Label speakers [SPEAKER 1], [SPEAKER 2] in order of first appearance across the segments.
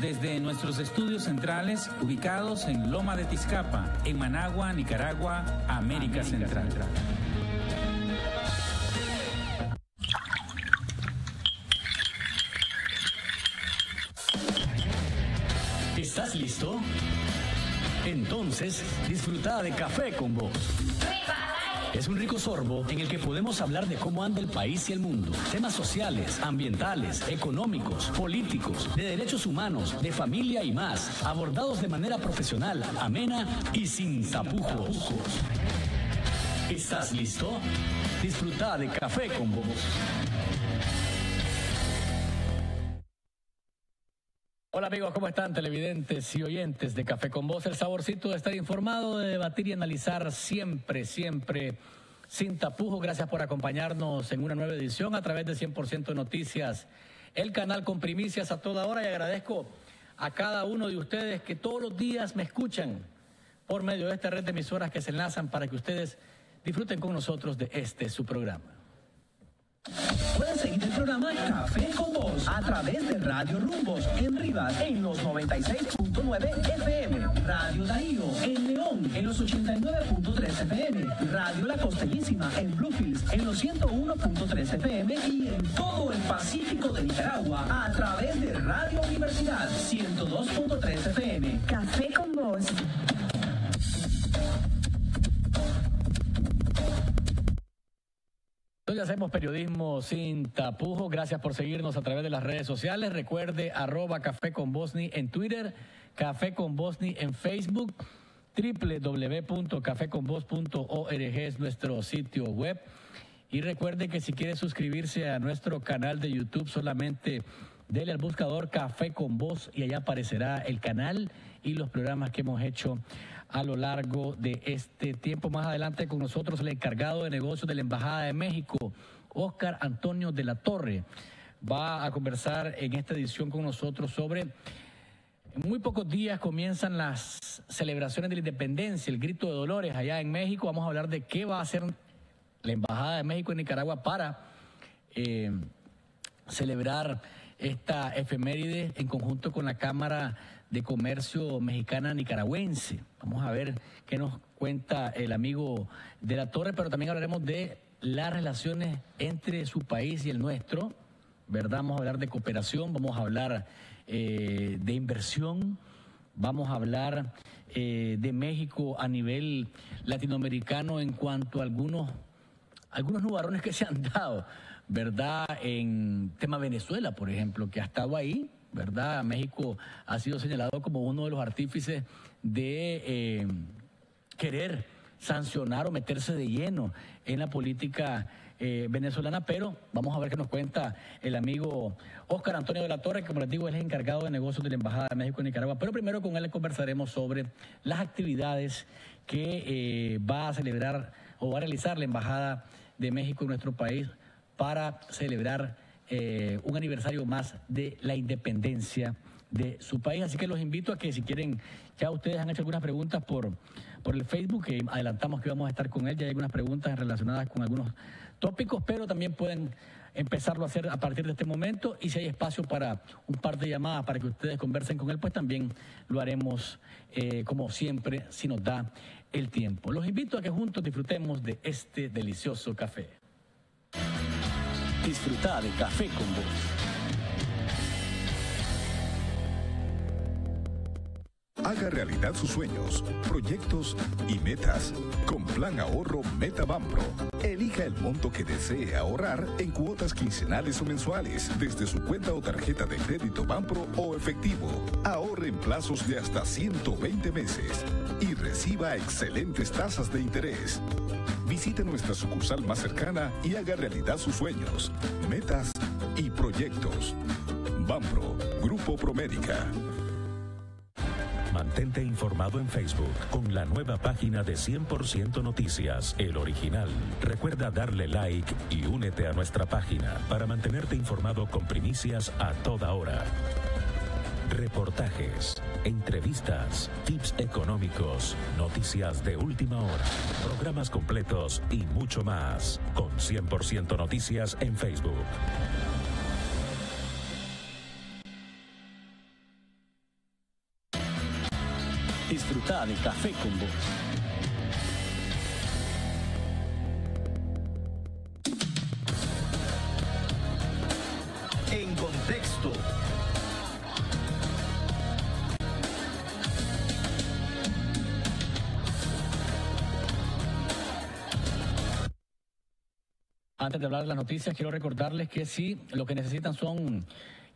[SPEAKER 1] desde nuestros estudios centrales ubicados en Loma de Tizcapa, en Managua, Nicaragua, América Central.
[SPEAKER 2] ¿Estás listo? Entonces, disfruta de Café con Vos. Es un rico sorbo en el que podemos hablar de cómo anda el país y el mundo. Temas sociales, ambientales, económicos, políticos, de derechos humanos, de familia y más. Abordados de manera profesional, amena y sin tapujos. ¿Estás listo? Disfruta de Café con Vos. Hola amigos, ¿cómo están? Televidentes y oyentes de Café con Vos. El saborcito de estar informado, de debatir y analizar siempre sin tapujos. Gracias por acompañarnos en una nueva edición a través de 100% Noticias, el canal con primicias a toda hora. Y agradezco a cada uno de ustedes que todos los días me escuchan por medio de esta red de emisoras que se enlazan para que ustedes disfruten con nosotros de su programa.
[SPEAKER 3] Puedes seguir el programa Café con Vos a través de Radio Rumbos en Rivas en los 96.9 FM, Radio Darío en León en los 89.3 FM, Radio La Costeñísima en Bluefields en los 101.3 FM y en todo el Pacífico de Nicaragua a través de Radio Universidad 102.3 FM.
[SPEAKER 4] Café con Vos.
[SPEAKER 2] Hoy hacemos periodismo sin tapujos. Gracias por seguirnos a través de las redes sociales. Recuerde @Café con Bosni en Twitter, Café con Bosni en Facebook, www.cafeconvos.org es nuestro sitio web. Y recuerde que si quiere suscribirse a nuestro canal de YouTube, solamente dele al buscador Café con Vos y allá aparecerá el canal y los programas que hemos hecho a lo largo de este tiempo. Más adelante con nosotros el encargado de negocios de la Embajada de México, Óscar Antonio de la Torre, va a conversar en esta edición con nosotros sobre... En muy pocos días comienzan las celebraciones de la independencia, el grito de Dolores allá en México. Vamos a hablar de qué va a hacer la Embajada de México en Nicaragua para celebrar esta efeméride en conjunto con la Cámara de Comercio Mexicana Nicaragüense. Vamos a ver qué nos cuenta el amigo de la Torre, pero también hablaremos de las relaciones entre su país y el nuestro, ¿verdad? Vamos a hablar de cooperación, vamos a hablar de inversión, vamos a hablar de México a nivel latinoamericano en cuanto a algunos nubarrones que se han dado, ¿verdad? En tema Venezuela, por ejemplo, que ha estado ahí, ¿verdad? México ha sido señalado como uno de los artífices de querer sancionar o meterse de lleno en la política venezolana, pero vamos a ver qué nos cuenta el amigo Óscar Antonio de la Torre, que como les digo, él es encargado de negocios de la Embajada de México en Nicaragua, pero primero con él conversaremos sobre las actividades que va a celebrar o va a realizar la Embajada de México en nuestro país para celebrar un aniversario más de la independencia de su país. Así que los invito a que si quieren, ya ustedes han hecho algunas preguntas por el Facebook, que adelantamos que vamos a estar con él, ya hay algunas preguntas relacionadas con algunos tópicos, pero también pueden empezarlo a hacer a partir de este momento, y si hay espacio para un par de llamadas para que ustedes conversen con él, pues también lo haremos como siempre, si nos da el tiempo. Los invito a que juntos disfrutemos de este delicioso café. Disfruta de Café con Vos.
[SPEAKER 5] Haga realidad sus sueños, proyectos y metas con Plan Ahorro Meta Banpro. Elija el monto que desee ahorrar en cuotas quincenales o mensuales desde su cuenta o tarjeta de crédito Banpro o efectivo. Ahorre en plazos de hasta 120 meses y reciba excelentes tasas de interés. Visite nuestra sucursal más cercana y haga realidad sus sueños, metas y proyectos. Banpro, Grupo Promérica.
[SPEAKER 6] Mantente informado en Facebook con la nueva página de 100% Noticias, el original. Recuerda darle like y únete a nuestra página para mantenerte informado con primicias a toda hora. Reportajes, entrevistas, tips económicos, noticias de última hora, programas completos y mucho más con 100% Noticias en Facebook.
[SPEAKER 2] Disfruta de Café con Vos.
[SPEAKER 3] En contexto.
[SPEAKER 2] Antes de hablar de las noticias, quiero recordarles que sí, lo que necesitan son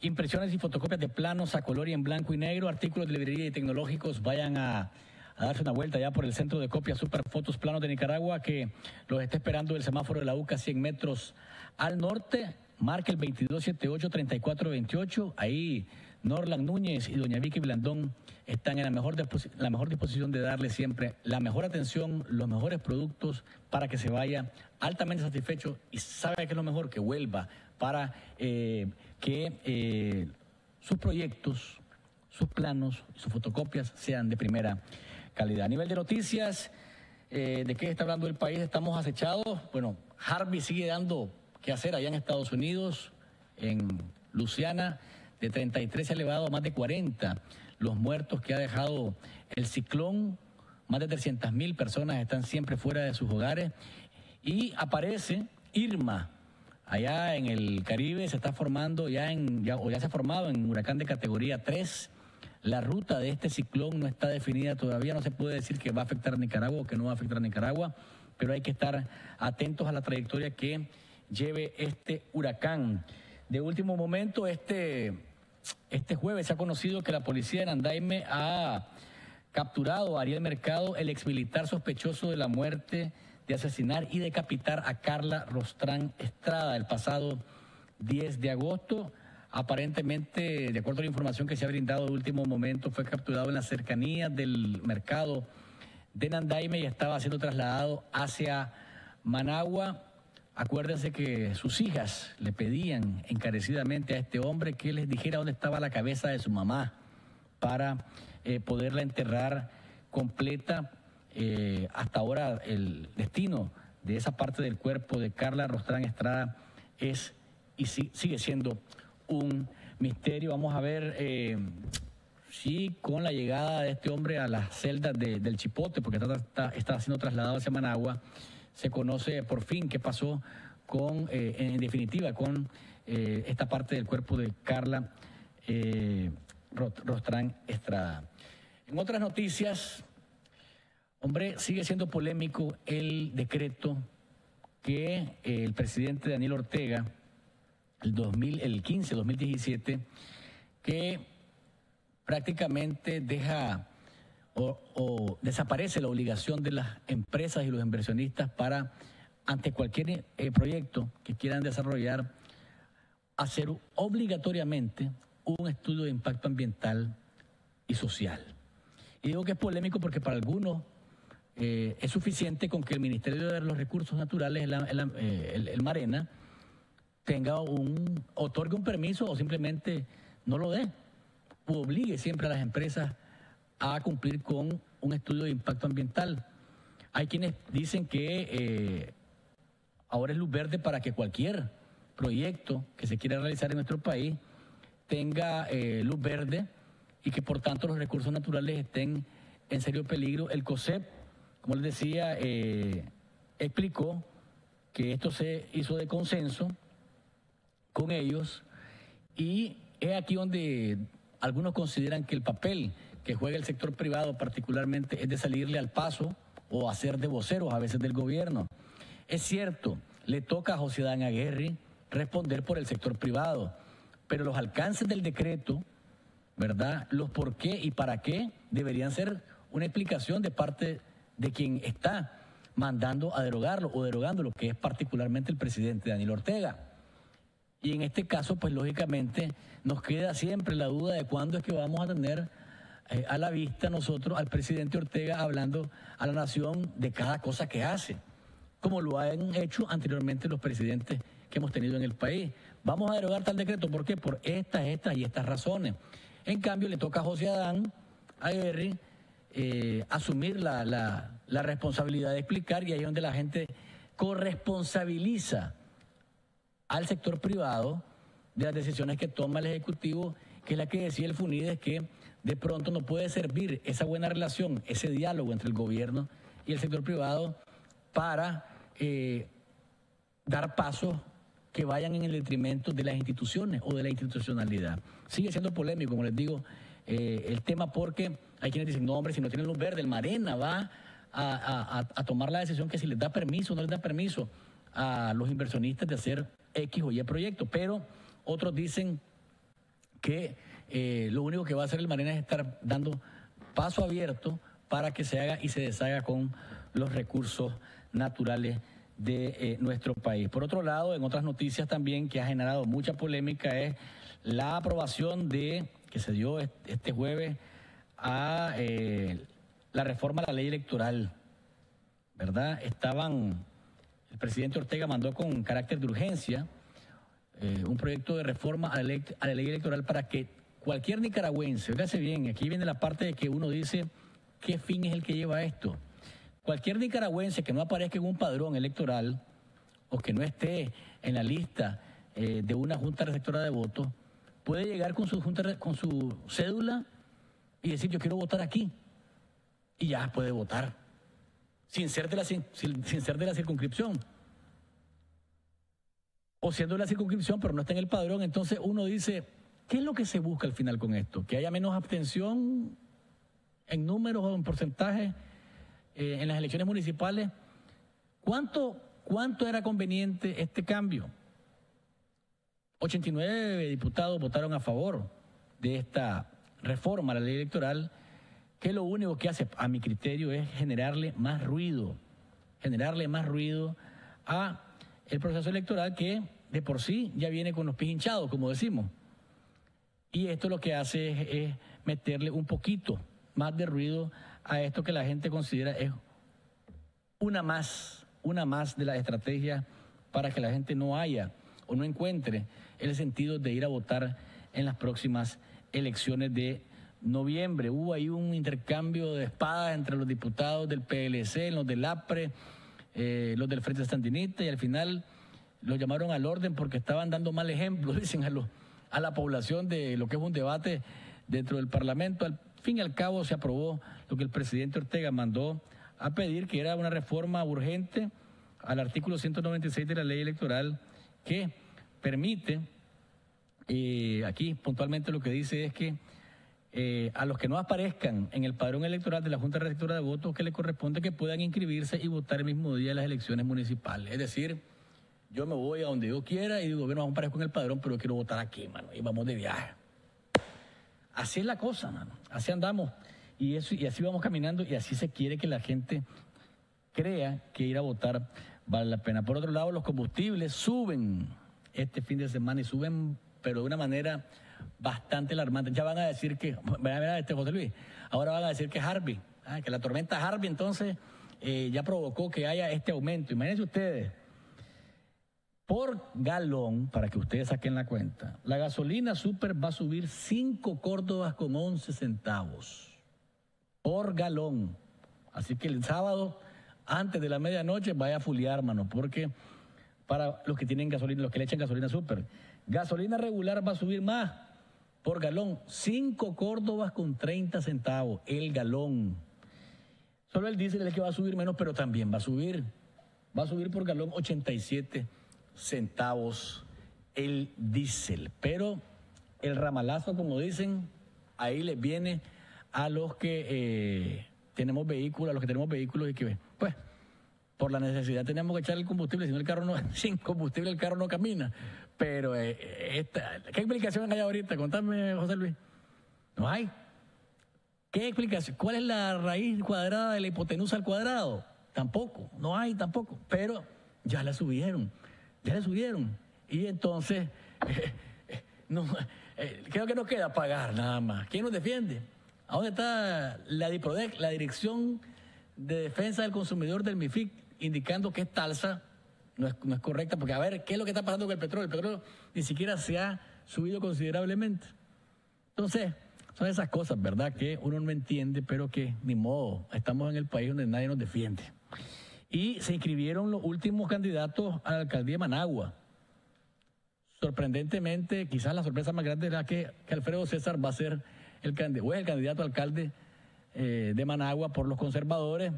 [SPEAKER 2] impresiones y fotocopias de planos a color y en blanco y negro, artículos de librería y tecnológicos. Vayan a darse una vuelta ya por el centro de copias Superfotos Planos de Nicaragua, que los está esperando el semáforo de la UCA 100 metros al norte. Marque el 2278-3428. Ahí Norland Núñez y doña Vicky Blandón están en la mejor disposición de darle siempre la mejor atención, los mejores productos para que se vaya altamente satisfecho y sabe que es lo mejor, que vuelva para que sus proyectos, sus planos, sus fotocopias sean de primera calidad. A nivel de noticias, ¿de qué está hablando el país? Estamos acechados. Bueno, Harvey sigue dando que hacer allá en Estados Unidos, en Luisiana. De 33 se ha elevado a más de 40 los muertos que ha dejado el ciclón. Más de 300.000 personas están siempre fuera de sus hogares. Y aparece Irma, allá en el Caribe, se está formando ya se ha formado en huracán de categoría 3. La ruta de este ciclón no está definida todavía, no se puede decir que va a afectar a Nicaragua o que no va a afectar a Nicaragua, pero hay que estar atentos a la trayectoria que lleve este huracán. De último momento, este jueves se ha conocido que la policía de Nandaime ha capturado a Ariel Mercado, el exmilitar sospechoso de la muerte, de asesinar y decapitar a Carla Rostrán Estrada el pasado 10 de agosto. Aparentemente, de acuerdo a la información que se ha brindado de último momento, fue capturado en las cercanías del mercado de Nandaime y estaba siendo trasladado hacia Managua. Acuérdense que sus hijas le pedían encarecidamente a este hombre que les dijera dónde estaba la cabeza de su mamá para poderla enterrar completa. Hasta ahora el destino de esa parte del cuerpo de Carla Rostrán Estrada es y sigue siendo un misterio. Vamos a ver si con la llegada de este hombre a las celdas del Chipote, porque está siendo trasladado hacia Managua, se conoce por fin qué pasó con, en definitiva, con esta parte del cuerpo de Carla Rostrán Estrada. En otras noticias, hombre, sigue siendo polémico el decreto que el presidente Daniel Ortega, el 2017, que prácticamente deja o desaparece la obligación de las empresas y los inversionistas para, ante cualquier proyecto que quieran desarrollar, hacer obligatoriamente un estudio de impacto ambiental y social. Y digo que es polémico porque para algunos es suficiente con que el Ministerio de los Recursos Naturales, el Marena, otorgue un permiso o simplemente no lo dé, o obligue siempre a las empresas a cumplir con un estudio de impacto ambiental. Hay quienes dicen que ahora es luz verde para que cualquier proyecto que se quiera realizar en nuestro país tenga luz verde y que por tanto los recursos naturales estén en serio peligro. El COSEP, como les decía, explicó que esto se hizo de consenso con ellos y es aquí donde algunos consideran que el papel que juega el sector privado particularmente es de salirle al paso o hacer de voceros a veces del gobierno. Es cierto, le toca a José Adán Aguirre responder por el sector privado, pero los alcances del decreto, ¿verdad?, los por qué y para qué deberían ser una explicación de parte de quien está mandando a derogarlo o derogándolo, que es particularmente el presidente Daniel Ortega. Y en este caso, pues lógicamente nos queda siempre la duda de cuándo es que vamos a tener a la vista nosotros al presidente Ortega hablando a la nación de cada cosa que hace, como lo han hecho anteriormente los presidentes que hemos tenido en el país. Vamos a derogar tal decreto, ¿por qué? Por estas y estas razones. En cambio, le toca a José Adán Aguirre asumir la responsabilidad de explicar, y ahí es donde la gente corresponsabiliza al sector privado de las decisiones que toma el Ejecutivo, que es la que decía el FUNIDES, que de pronto no puede servir esa buena relación, ese diálogo entre el gobierno y el sector privado para dar pasos que vayan en el detrimento de las instituciones o de la institucionalidad. Sigue siendo polémico, como les digo, el tema, porque hay quienes dicen, no, hombre, si no tienen luz verde, el Marena va a tomar la decisión que si les da permiso o no les da permiso a los inversionistas de hacer X o Y proyectos. Pero otros dicen que lo único que va a hacer el Marena es estar dando paso abierto para que se haga y se deshaga con los recursos naturales de nuestro país. Por otro lado, en otras noticias también que ha generado mucha polémica es la aprobación que se dio este jueves a la reforma a la ley electoral, ¿verdad? El presidente Ortega mandó con carácter de urgencia un proyecto de reforma a la ley electoral para que cualquier nicaragüense, fíjate bien, aquí viene la parte de que uno dice qué fin es el que lleva esto. Cualquier nicaragüense que no aparezca en un padrón electoral o que no esté en la lista de una junta receptora de votos puede llegar con su cédula y decir yo quiero votar aquí y ya puede votar sin ser de la circunscripción o siendo de la circunscripción pero no está en el padrón. Entonces uno dice, ¿qué es lo que se busca al final con esto? ¿Que haya menos abstención en números o en porcentaje en las elecciones municipales? ¿Cuánto era conveniente este cambio? 89 diputados votaron a favor de esta reforma a la ley electoral, que lo único que hace, a mi criterio, es generarle más ruido a el proceso electoral, que de por sí ya viene con los pies hinchados, como decimos. Y esto lo que hace es meterle un poquito más de ruido a esto que la gente considera es una más de las estrategias para que la gente no haya o no encuentre el sentido de ir a votar en las próximas elecciones de noviembre. Hubo ahí un intercambio de espadas entre los diputados del PLC, los del APRE, los del Frente Sandinista, y al final los llamaron al orden porque estaban dando mal ejemplo, dicen, a la población de lo que es un debate dentro del Parlamento. Al fin y al cabo se aprobó lo que el presidente Ortega mandó a pedir, que era una reforma urgente al artículo 196 de la ley electoral, que permite, aquí puntualmente lo que dice es que a los que no aparezcan en el padrón electoral de la Junta Receptora de Votos, que le corresponde que puedan inscribirse y votar el mismo día de las elecciones municipales. Es decir, yo me voy a donde yo quiera y digo, bueno, vamos a aparecer con el padrón, pero yo quiero votar aquí, mano, y vamos de viaje. Así es la cosa, mano, así andamos, y así vamos caminando, y así se quiere que la gente crea que ir a votar vale la pena. Por otro lado, los combustibles suben este fin de semana, y suben, pero de una manera bastante alarmante. Ya van a decir que, José Luis, ahora van a decir que Harvey, que la tormenta Harvey entonces ya provocó que haya este aumento. Imagínense ustedes, por galón, para que ustedes saquen la cuenta, la gasolina super va a subir 5 córdobas con 11 centavos por galón. Así que el sábado, antes de la medianoche, vaya a fulear, mano, porque para los que tienen gasolina, los que le echan gasolina super, gasolina regular va a subir más por galón, 5 córdobas con 30 centavos el galón. Solo el diésel es el que va a subir menos, pero también va a subir por galón 87 centavos el diésel. Pero el ramalazo, como dicen, ahí les viene a los que tenemos vehículos, y que, pues, por la necesidad tenemos que echar el combustible, sin combustible el carro no camina. Pero, ¿qué explicación hay ahorita? Contame, José Luis. No hay. ¿Qué explicación? ¿Cuál es la raíz cuadrada de la hipotenusa al cuadrado? Tampoco, no hay tampoco. Pero ya la subieron. Y entonces, creo que nos queda pagar nada más. ¿Quién nos defiende? ¿A dónde está la DIPRODEC, la Dirección de Defensa del Consumidor del MIFIC, indicando que esta alza no es correcta? Porque, a ver, ¿qué es lo que está pasando con el petróleo? El petróleo ni siquiera se ha subido considerablemente. Entonces, son esas cosas, ¿verdad?, que uno no entiende, pero que ni modo, estamos en el país donde nadie nos defiende. Y se inscribieron los últimos candidatos a la alcaldía de Managua. Sorprendentemente, quizás la sorpresa más grande era que Alfredo César va a ser es el candidato a alcalde de Managua por los conservadores.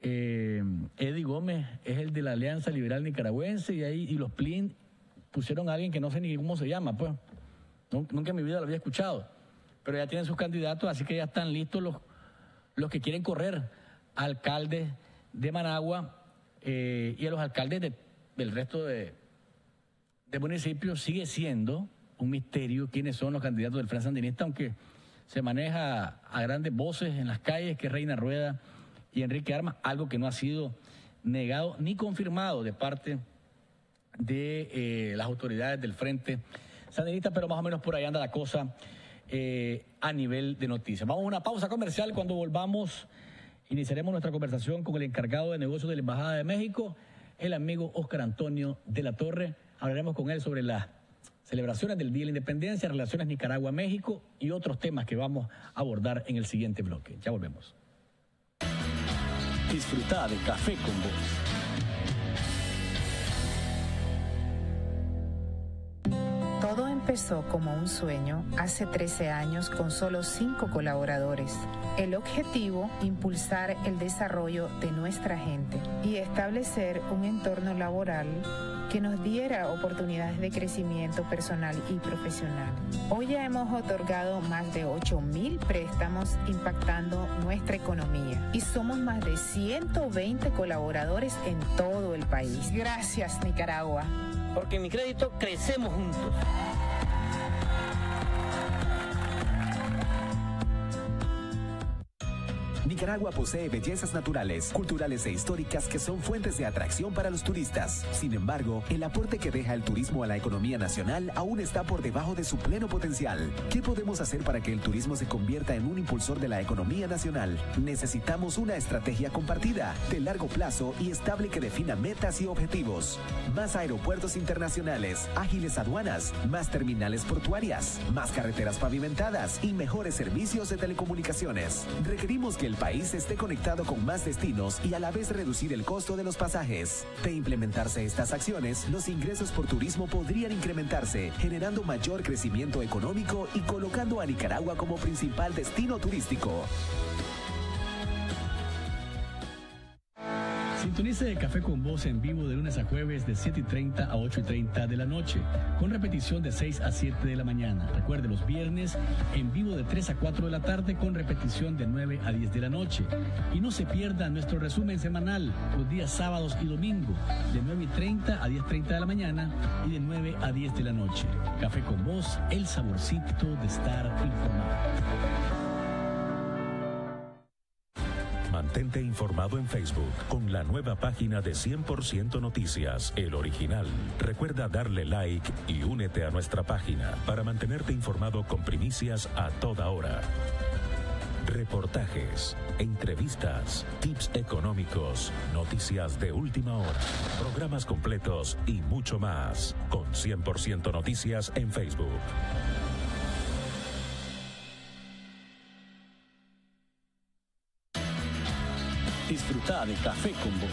[SPEAKER 2] Eddie Gómez es el de la Alianza Liberal Nicaragüense y los PLIN pusieron a alguien que no sé ni cómo se llama, pues. Nunca en mi vida lo había escuchado. Pero ya tienen sus candidatos, así que ya están listos los que quieren correr a alcaldes de Managua y a los alcaldes del resto de municipios. Sigue siendo un misterio quiénes son los candidatos del Frente Sandinista, aunque se maneja a grandes voces en las calles que Reina Rueda y Enrique Armas, algo que no ha sido negado ni confirmado de parte de las autoridades del Frente Sandinista, pero más o menos por ahí anda la cosa a nivel de noticias. Vamos a una pausa comercial. Cuando volvamos, iniciaremos nuestra conversación con el encargado de negocios de la Embajada de México, el amigo Óscar Antonio de la Torre. Hablaremos con él sobre las celebraciones del Día de la Independencia, relaciones Nicaragua-México y otros temas que vamos a abordar en el siguiente bloque. Ya volvemos. Disfruta de Café con Vos.
[SPEAKER 4] Todo empezó como un sueño hace 13 años con solo 5 colaboradores. El objetivo, impulsar el desarrollo de nuestra gente y establecer un entorno laboral que nos diera oportunidades de crecimiento personal y profesional. Hoy ya hemos otorgado más de 8,000 préstamos impactando nuestra economía y somos más de 120 colaboradores en todo el país. Gracias, Nicaragua.
[SPEAKER 7] Porque en Mi Crédito crecemos juntos.
[SPEAKER 8] Nicaragua posee bellezas naturales, culturales e históricas que son fuentes de atracción para los turistas. Sin embargo, el aporte que deja el turismo a la economía nacional aún está por debajo de su pleno potencial. ¿Qué podemos hacer para que el turismo se convierta en un impulsor de la economía nacional? Necesitamos una estrategia compartida, de largo plazo y estable que defina metas y objetivos. Más aeropuertos internacionales, ágiles aduanas, más terminales portuarias, más carreteras pavimentadas y mejores servicios de telecomunicaciones. Requerimos que el país esté conectado con más destinos y a la vez reducir el costo de los pasajes. De implementarse estas acciones, los ingresos por turismo podrían incrementarse, generando mayor crecimiento económico y colocando a Nicaragua como principal destino turístico.
[SPEAKER 2] Sintonice Café con Vos en vivo de lunes a jueves de 7:30 a 8:30 de la noche, con repetición de 6 a 7 de la mañana. Recuerde, los viernes en vivo de 3 a 4 de la tarde, con repetición de 9 a 10 de la noche. Y no se pierda nuestro resumen semanal los días sábados y domingo, de 9:30 a 10:30 de la mañana y de 9 a 10 de la noche. Café con Vos, el saborcito de estar informado.
[SPEAKER 6] Mantente informado en Facebook con la nueva página de 100% Noticias, El Original. Recuerda darle like y únete a nuestra página para mantenerte informado con primicias a toda hora. Reportajes, entrevistas, tips económicos, noticias de última hora, programas completos y mucho más. Con 100% Noticias en Facebook.
[SPEAKER 2] Disfruta de Café con Vos.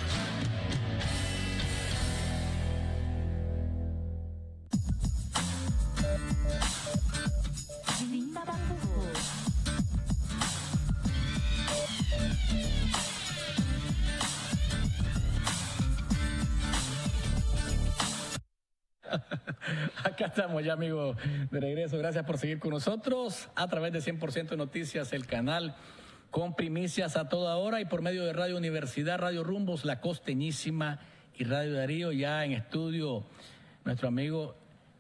[SPEAKER 2] Acá estamos ya, amigos, de regreso. Gracias por seguir con nosotros a través de 100% Noticias, el canal con primicias a toda hora y por medio de Radio Universidad, Radio Rumbos, La Costeñísima y Radio Darío. Ya en estudio, nuestro amigo,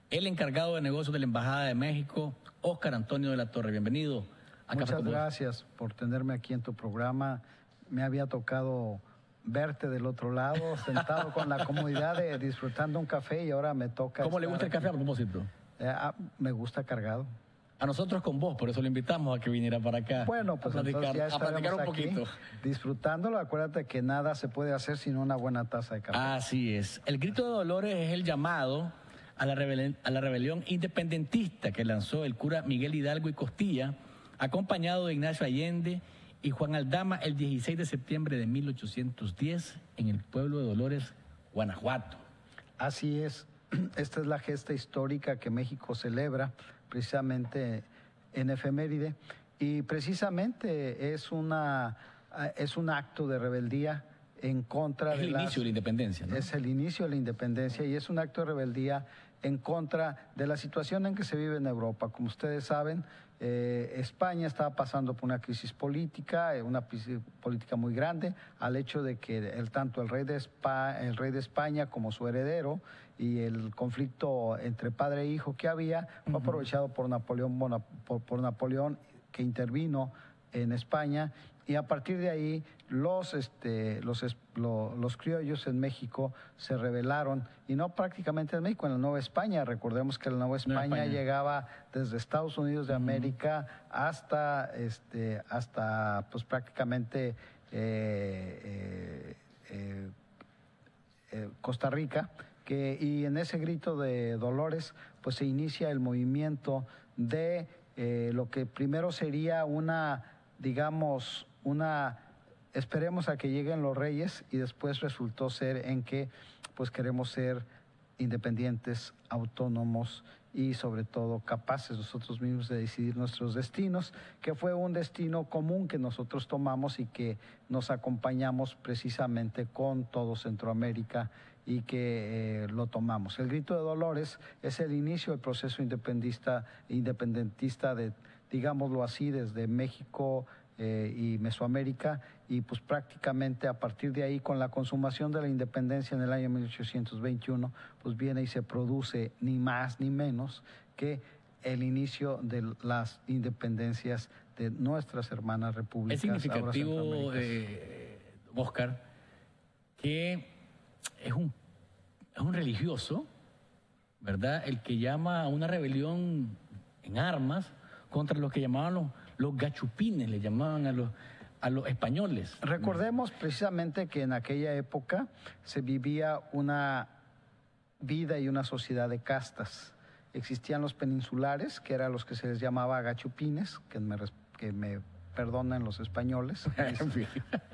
[SPEAKER 2] el encargado de negocios de la Embajada de México, Óscar Antonio de la Torre. Bienvenido a Café con Vos.
[SPEAKER 9] Muchas gracias por tenerme aquí en tu programa. Me había tocado verte del otro lado, sentado con la comodidad de disfrutando un café y ahora me toca...
[SPEAKER 2] ¿Cómo le gusta el café a propósito?
[SPEAKER 9] Me gusta cargado.
[SPEAKER 2] A nosotros con vos, por eso lo invitamos a que viniera para acá.
[SPEAKER 9] Bueno, pues
[SPEAKER 2] a platicar un poquito.
[SPEAKER 9] Disfrutándolo. Acuérdate que nada se puede hacer sin una buena taza de café.
[SPEAKER 2] Así es. El grito de Dolores es el llamado a la rebelión independentista que lanzó el cura Miguel Hidalgo y Costilla, acompañado de Ignacio Allende y Juan Aldama, el 16 de septiembre de 1810 en el pueblo de Dolores, Guanajuato.
[SPEAKER 9] Así es. Esta es la gesta histórica que México celebra precisamente en efeméride, y precisamente es un acto de rebeldía en contra
[SPEAKER 2] de... Es el inicio de la independencia, ¿no?
[SPEAKER 9] Es el inicio de la independencia y es un acto de rebeldía en contra de la situación en que se vive en Europa. Como ustedes saben, España estaba pasando por una crisis política muy grande, al hecho de que tanto el rey de España como su heredero y el conflicto entre padre e hijo que había fue aprovechado por Napoleón, que intervino en España, y a partir de ahí los criollos en México se rebelaron, y no prácticamente en México, en la Nueva España. Recordemos que la Nueva España llegaba desde Estados Unidos de América hasta pues prácticamente Costa Rica, y en ese grito de Dolores pues se inicia el movimiento de lo que primero sería esperemos a que lleguen los reyes, y después resultó ser en que pues queremos ser independientes, autónomos y sobre todo capaces nosotros mismos de decidir nuestros destinos, que fue un destino común que nosotros tomamos y que nos acompañamos precisamente con todo Centroamérica, y que lo tomamos. El grito de Dolores es el inicio del proceso independentista de, digámoslo así, desde México y Mesoamérica, y pues prácticamente a partir de ahí, con la consumación de la independencia en el año 1821, pues viene y se produce ni más ni menos que el inicio de las independencias de nuestras hermanas repúblicas.
[SPEAKER 2] Es significativo, Oscar, que es un religioso, ¿verdad?, el que llama a una rebelión en armas contra lo que llamaban los gachupines, le llamaban a los españoles.
[SPEAKER 9] Recordemos precisamente que en aquella época se vivía una vida y una sociedad de castas. Existían los peninsulares, que eran los que se les llamaba gachupines, que me perdonen los españoles,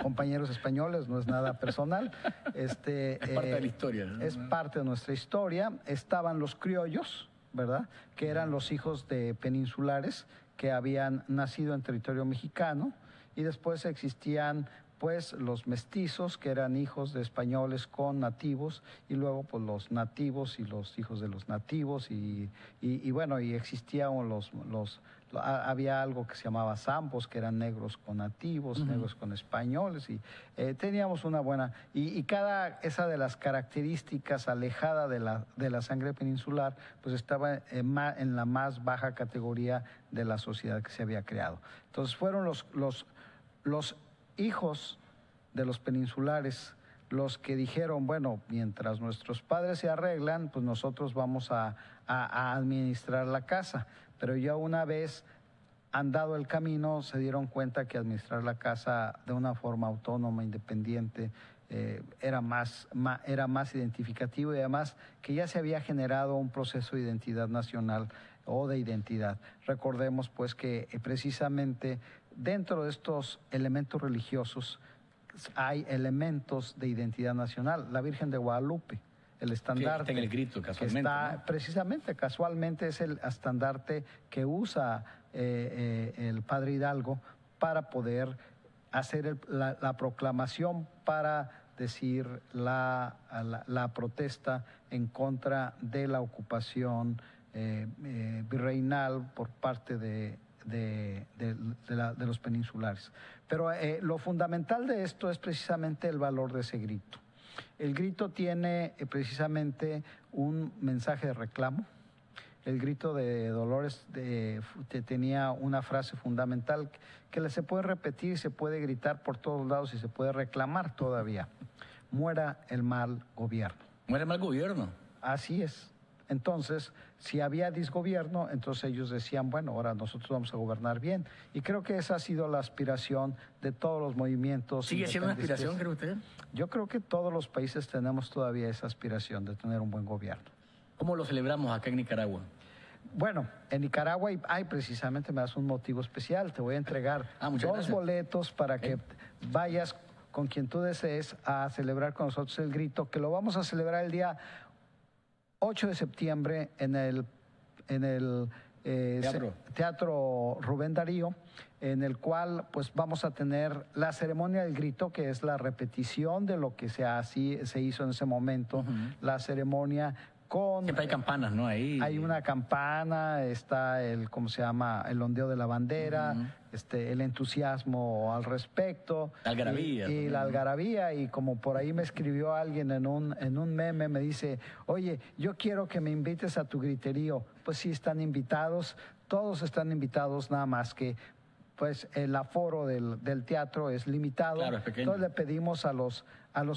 [SPEAKER 9] compañeros españoles, no es nada personal.
[SPEAKER 2] Es parte de la historia, ¿no?
[SPEAKER 9] Es parte de nuestra historia. Estaban los criollos, ¿verdad?, que eran los hijos de peninsulares que habían nacido en territorio mexicano, y después existían pues los mestizos, que eran hijos de españoles con nativos, y luego pues los nativos y los hijos de los nativos, y bueno, y existían había algo que se llamaba zambos, que eran negros con nativos, negros con españoles, y teníamos una buena, y cada esa de las características alejada de la sangre peninsular, pues estaba en la más baja categoría de la sociedad que se había creado. Entonces fueron los hijos de los peninsulares los que dijeron, bueno, mientras nuestros padres se arreglan, pues nosotros vamos a administrar la casa. Pero ya una vez andado el camino, se dieron cuenta que administrar la casa de una forma autónoma, independiente, era más identificativo, y además que ya se había generado un proceso de identidad nacional o de identidad. Recordemos pues que precisamente dentro de estos elementos religiosos hay elementos de identidad nacional. La Virgen de Guadalupe, el estandarte.
[SPEAKER 2] Que está en el grito, casualmente.
[SPEAKER 9] Precisamente, casualmente es el estandarte que usa el padre Hidalgo para poder hacer la proclamación, para decir la protesta en contra de la ocupación virreinal por parte de los peninsulares. Pero lo fundamental de esto es precisamente el valor de ese grito. El grito tiene precisamente un mensaje de reclamo. El grito de Dolores tenía una frase fundamental que se puede repetir, se puede gritar por todos lados y se puede reclamar todavía. Muera el mal gobierno.
[SPEAKER 2] ¿Muera el mal gobierno?
[SPEAKER 9] Así es. Entonces, si había disgobierno, entonces ellos decían, bueno, ahora nosotros vamos a gobernar bien. Y creo que esa ha sido la aspiración de todos los movimientos.
[SPEAKER 2] ¿Sigue siendo una aspiración, cree usted?
[SPEAKER 9] Yo creo que todos los países tenemos todavía esa aspiración de tener un buen gobierno.
[SPEAKER 2] ¿Cómo lo celebramos acá en Nicaragua?
[SPEAKER 9] Bueno, en Nicaragua hay precisamente, me das un motivo especial. Te voy a entregar dos boletos para que vayas con quien tú desees a celebrar con nosotros el grito, que lo vamos a celebrar el día 8 de septiembre en el Teatro Rubén Darío, en el cual pues vamos a tener la ceremonia del grito, que es la repetición de lo que se hizo en ese momento, la ceremonia con...
[SPEAKER 2] Siempre hay campanas, ¿no? Ahí
[SPEAKER 9] hay una campana, está el, ¿cómo se llama?, el ondeo de la bandera, el entusiasmo al respecto.
[SPEAKER 2] La algarabía.
[SPEAKER 9] Y la algarabía, y como por ahí me escribió alguien en un meme, me dice, oye, yo quiero que me invites a tu griterío. Pues sí, están invitados, todos están invitados, nada más que pues el aforo del teatro es limitado.
[SPEAKER 2] Claro, es pequeño.
[SPEAKER 9] Entonces le pedimos a los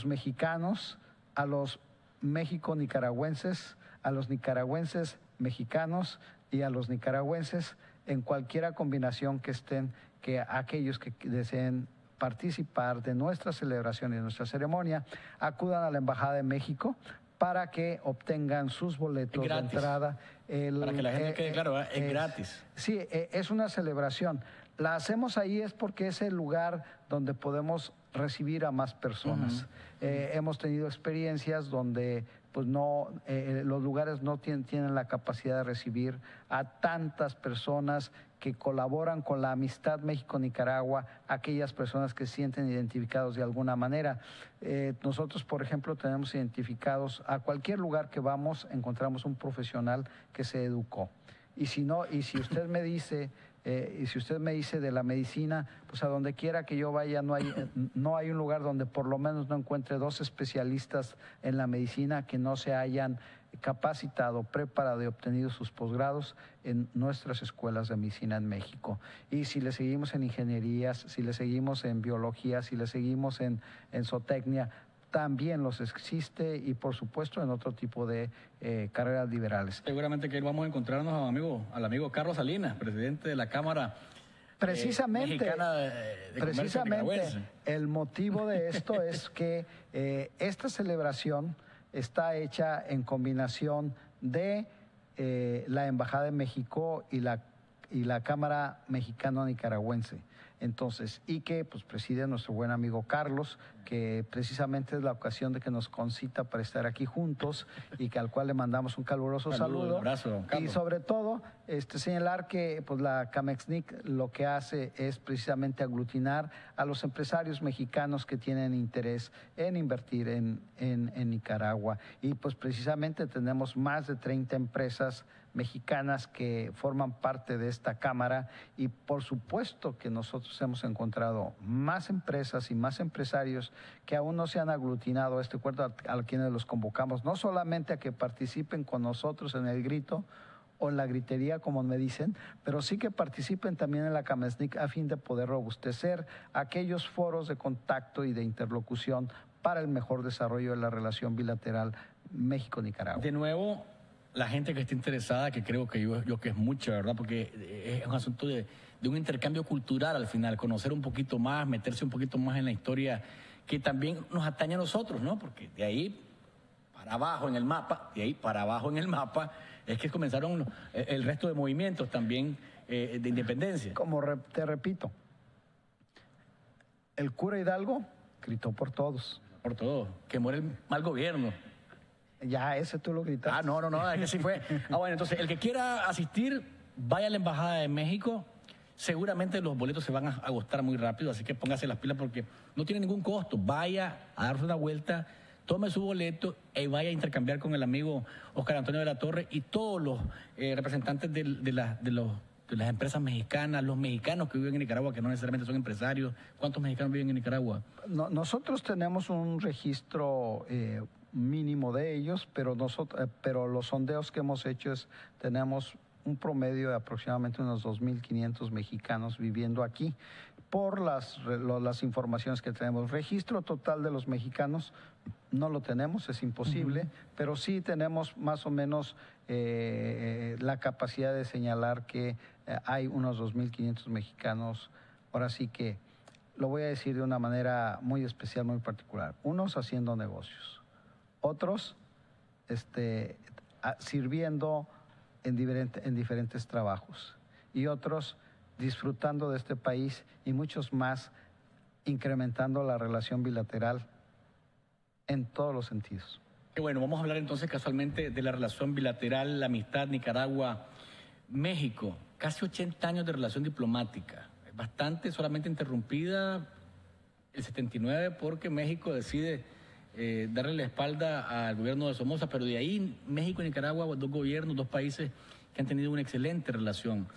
[SPEAKER 9] mexicanos, a los México-nicaragüenses, a los nicaragüenses mexicanos y a los nicaragüenses en cualquiera combinación que estén, que aquellos que deseen participar de nuestra celebración y de nuestra ceremonia acudan a la Embajada de México para que obtengan sus boletos de entrada.
[SPEAKER 2] Para que la gente quede claro, es gratis.
[SPEAKER 9] Sí, es una celebración. La hacemos ahí es porque es el lugar donde podemos recibir a más personas. Hemos tenido experiencias donde pues no, los lugares no tienen la capacidad de recibir a tantas personas que colaboran con la amistad México-Nicaragua, aquellas personas que se sienten identificados de alguna manera. Nosotros, por ejemplo, tenemos identificados, a cualquier lugar que vamos, encontramos un profesional que se educó. Y si no, y si usted me dice... y si usted me dice de la medicina, pues a donde quiera que yo vaya no hay un lugar donde por lo menos no encuentre 2 especialistas en la medicina que no se hayan capacitado, preparado y obtenido sus posgrados en nuestras escuelas de medicina en México. Y si le seguimos en ingenierías, si le seguimos en biología, si le seguimos en zootecnia, también los existe, y por supuesto en otro tipo de carreras liberales.
[SPEAKER 2] Seguramente que vamos a encontrarnos al amigo Carlos Salinas, presidente de la Cámara Mexicana de Comercio Nicaragüense.
[SPEAKER 9] El motivo de esto es que esta celebración está hecha en combinación de la Embajada de México y la Cámara Mexicano-Nicaragüense. Entonces, y que pues preside nuestro buen amigo Carlos, que precisamente es la ocasión de que nos concita para estar aquí juntos y que al cual le mandamos un caluroso saludo.
[SPEAKER 2] Un abrazo, Carlos.
[SPEAKER 9] Y sobre todo, señalar que pues la Camexnic lo que hace es precisamente aglutinar a los empresarios mexicanos que tienen interés en invertir en Nicaragua. Y pues precisamente tenemos más de 30 empresas mexicanas que forman parte de esta Cámara, y por supuesto que nosotros hemos encontrado más empresas y más empresarios que aún no se han aglutinado a este acuerdo, a quienes los convocamos, no solamente a que participen con nosotros en el grito o en la gritería, como me dicen, pero sí que participen también en la Camexnic a fin de poder robustecer aquellos foros de contacto y de interlocución para el mejor desarrollo de la relación bilateral México-Nicaragua.
[SPEAKER 2] De nuevo, la gente que esté interesada, que creo que yo que es mucha, ¿verdad? Porque es un asunto de un intercambio cultural al final, conocer un poquito más, meterse un poquito más en la historia que también nos atañe a nosotros, ¿no? Porque de ahí para abajo en el mapa, es que comenzaron el resto de movimientos también de independencia.
[SPEAKER 9] Como te repito, el cura Hidalgo gritó por todos.
[SPEAKER 2] Por todos, que muere el mal gobierno.
[SPEAKER 9] Ya, ese tú lo gritaste.
[SPEAKER 2] No, es que sí fue. Bueno, entonces, el que quiera asistir, vaya a la Embajada de México. Seguramente los boletos se van a agotar muy rápido, así que póngase las pilas porque no tiene ningún costo. Vaya a darse una vuelta, tome su boleto y vaya a intercambiar con el amigo Oscar Antonio de la Torre y todos los representantes de las empresas mexicanas, los mexicanos que viven en Nicaragua, que no necesariamente son empresarios. ¿Cuántos mexicanos viven en Nicaragua?
[SPEAKER 9] Nosotros tenemos un registro mínimo de ellos, pero los sondeos que hemos hecho tenemos un promedio de aproximadamente unos 2.500 mexicanos viviendo aquí, por las informaciones que tenemos. Registro total de los mexicanos no lo tenemos, es imposible, pero sí tenemos más o menos la capacidad de señalar que hay unos 2.500 mexicanos. Ahora sí que lo voy a decir de una manera muy especial, muy particular. Unos haciendo negocios, otros sirviendo en diferentes trabajos, y otros disfrutando de este país, y muchos más incrementando la relación bilateral en todos los sentidos.
[SPEAKER 2] Bueno, vamos a hablar entonces casualmente de la relación bilateral, la amistad Nicaragua México, casi 80 años de relación diplomática, bastante solamente interrumpida el 79 porque México decide darle la espalda al gobierno de Somoza, pero de ahí México y Nicaragua, dos gobiernos, dos países que han tenido una excelente relación.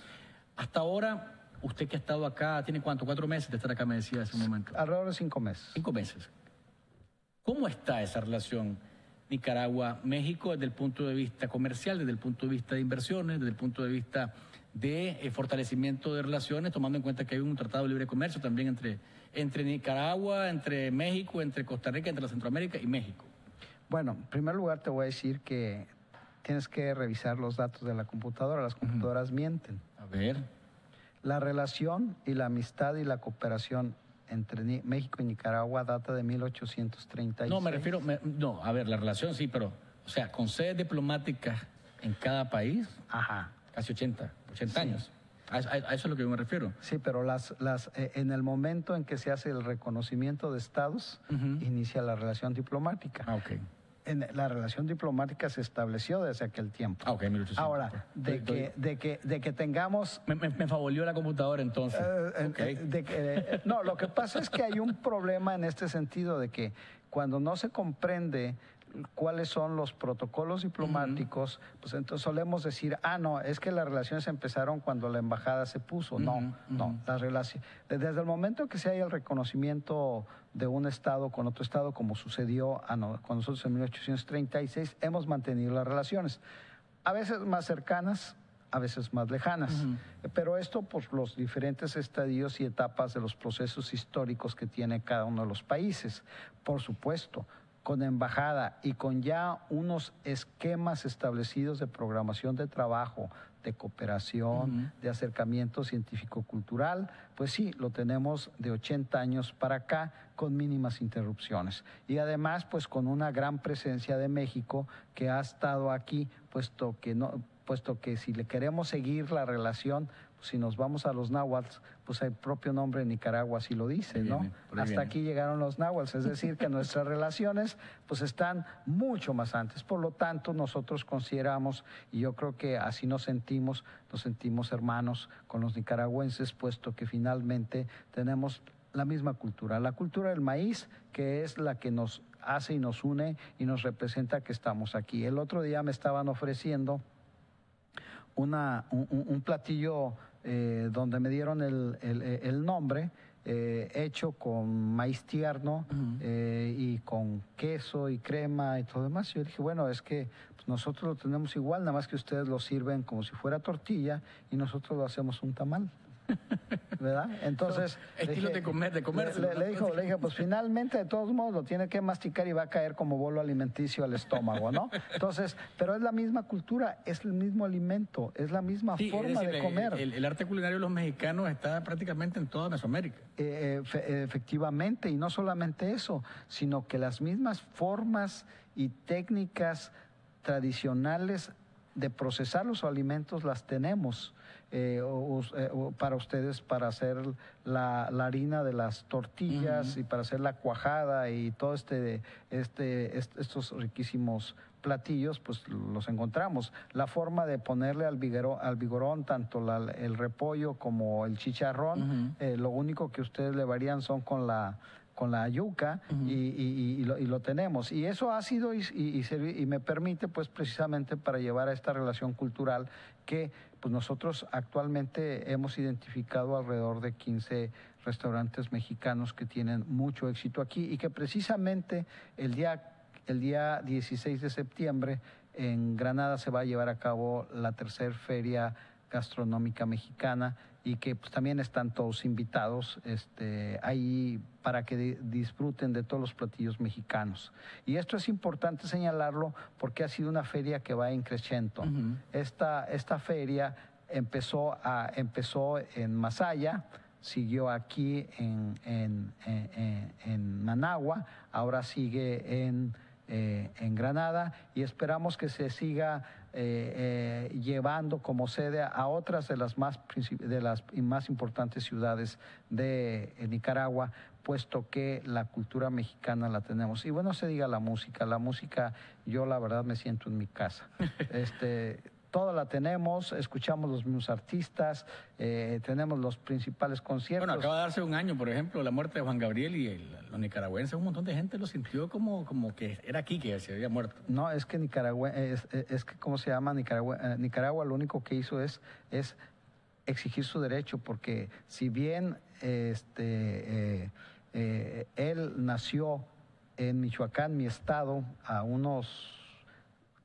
[SPEAKER 2] Hasta ahora, usted que ha estado acá, ¿tiene cuánto? 4 meses de estar acá, me decía hace un momento.
[SPEAKER 9] Alrededor de 5 meses.
[SPEAKER 2] 5 meses. ¿Cómo está esa relación Nicaragua-México desde el punto de vista comercial, desde el punto de vista de inversiones, desde el punto de vista de fortalecimiento de relaciones, tomando en cuenta que hay un tratado de libre comercio también entre Nicaragua, entre México, entre Costa Rica, entre la Centroamérica y México?
[SPEAKER 9] Bueno, en primer lugar te voy a decir que tienes que revisar los datos de la computadora. Las computadoras mienten.
[SPEAKER 2] A ver.
[SPEAKER 9] La relación y la amistad y la cooperación entre México y Nicaragua data de 1836.
[SPEAKER 2] No, me refiero, no, a ver, la relación sí, pero, o sea, con sedes diplomáticas en cada país,
[SPEAKER 9] ajá,
[SPEAKER 2] casi 80 sí. años. A eso es lo que yo me refiero.
[SPEAKER 9] Sí, pero en el momento en que se hace el reconocimiento de estados, inicia la relación diplomática.
[SPEAKER 2] Ah, ok.
[SPEAKER 9] La relación diplomática se estableció desde aquel tiempo.
[SPEAKER 2] Ah, ok, 1800.
[SPEAKER 9] Ahora, de que tengamos...
[SPEAKER 2] Me favoreció la computadora entonces.
[SPEAKER 9] Okay. No, lo que pasa es que hay un problema en este sentido de que cuando no se comprende cuáles son los protocolos diplomáticos, pues entonces solemos decir, no, es que las relaciones empezaron cuando la embajada se puso. No, las relaciones, desde el momento que se haya el reconocimiento de un estado con otro estado, como sucedió con nosotros en 1836, hemos mantenido las relaciones, a veces más cercanas, a veces más lejanas, pero esto por los diferentes estadios y etapas de los procesos históricos que tiene cada uno de los países. Por supuesto, con embajada y con ya unos esquemas establecidos de programación de trabajo, de cooperación, de acercamiento científico-cultural, pues sí, lo tenemos de 80 años para acá con mínimas interrupciones. Y además, pues con una gran presencia de México que ha estado aquí, puesto que si le queremos seguir la relación, pues si nos vamos a los náhuatl, pues el propio nombre de Nicaragua así lo dice, ¿no? Hasta aquí llegaron los náhuatl, es decir, que nuestras relaciones pues están mucho más antes. Por lo tanto, nosotros consideramos, y yo creo que así nos sentimos hermanos con los nicaragüenses, puesto que finalmente tenemos la misma cultura, la cultura del maíz, que es la que nos hace y nos une y nos representa que estamos aquí. El otro día me estaban ofreciendo un platillo donde me dieron el nombre, hecho con maíz tierno y con queso y crema y todo demás. Yo dije, bueno, es que pues, nosotros lo tenemos igual, nada más que ustedes lo sirven como si fuera tortilla y nosotros lo hacemos un tamal. ¿Verdad? Entonces,
[SPEAKER 2] estilo de comer.
[SPEAKER 9] Le dije, pues finalmente de todos modos lo tiene que masticar y va a caer como bolo alimenticio al estómago, ¿no? Entonces, pero es la misma cultura, es el mismo alimento, es la misma forma de comer.
[SPEAKER 2] El arte culinario de los mexicanos está prácticamente en toda Mesoamérica.
[SPEAKER 9] Efectivamente, y no solamente eso, sino que las mismas formas y técnicas tradicionales de procesar los alimentos las tenemos. Para ustedes, para hacer la harina de las tortillas y para hacer la cuajada y todo estos riquísimos platillos, pues los encontramos. La forma de ponerle al vigorón tanto el repollo como el chicharrón, lo único que ustedes le varían son con la yuca y lo tenemos. Y eso ha sido y me permite pues precisamente para llevar a esta relación cultural que pues nosotros actualmente hemos identificado alrededor de 15 restaurantes mexicanos que tienen mucho éxito aquí y que precisamente el día 16 de septiembre en Granada se va a llevar a cabo la tercera feria gastronómica mexicana y que pues, también están todos invitados ahí para que disfruten de todos los platillos mexicanos. Y esto es importante señalarlo porque ha sido una feria que va en crescendo. Esta feria empezó en Masaya, siguió aquí en Managua, ahora sigue en Granada y esperamos que se siga llevando como sede a otras de las más importantes ciudades de Nicaragua, puesto que la cultura mexicana la tenemos. Y bueno, se diga la música, yo la verdad me siento en mi casa. toda la tenemos, escuchamos los mismos artistas, tenemos los principales conciertos.
[SPEAKER 2] Bueno, acaba de darse un año, por ejemplo, la muerte de Juan Gabriel y los nicaragüenses, un montón de gente lo sintió como que era aquí que se había muerto.
[SPEAKER 9] No, es que Nicaragua, es que, ¿cómo se llama? Nicaragua lo único que hizo es exigir su derecho, porque si bien él nació en Michoacán, mi estado, a unos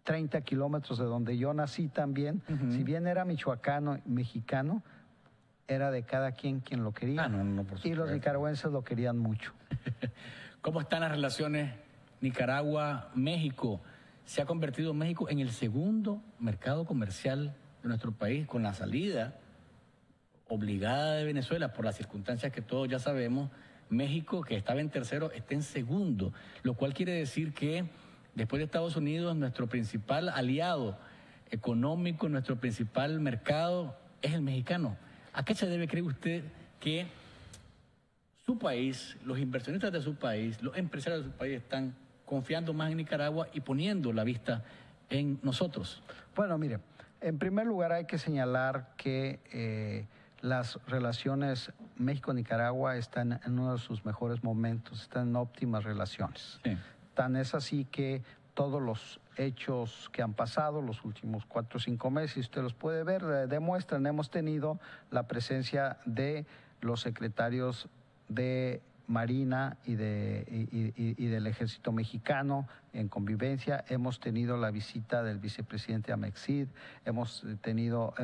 [SPEAKER 9] 30 kilómetros de donde yo nací también, si bien era michoacano, mexicano, era de cada quien lo quería. Y los nicaragüenses lo querían mucho.
[SPEAKER 2] ¿Cómo están las relaciones Nicaragua-México? Se ha convertido México en el segundo mercado comercial de nuestro país, con la salida obligada de Venezuela por las circunstancias que todos ya sabemos. México, que estaba en tercero, está en segundo, lo cual quiere decir que después de Estados Unidos, nuestro principal aliado económico, nuestro principal mercado es el mexicano. ¿A qué se debe, cree usted, que su país, los inversionistas de su país, los empresarios de su país están confiando más en Nicaragua y poniendo la vista en nosotros?
[SPEAKER 9] Bueno, mire, en primer lugar hay que señalar que las relaciones México-Nicaragua están en uno de sus mejores momentos, están en óptimas relaciones. Sí. Tan es así que todos los hechos que han pasado los últimos 4 o 5 meses, usted los puede ver, demuestran, hemos tenido la presencia de los secretarios de Marina y del Ejército Mexicano en convivencia, hemos tenido la visita del vicepresidente Amexid, hemos tenido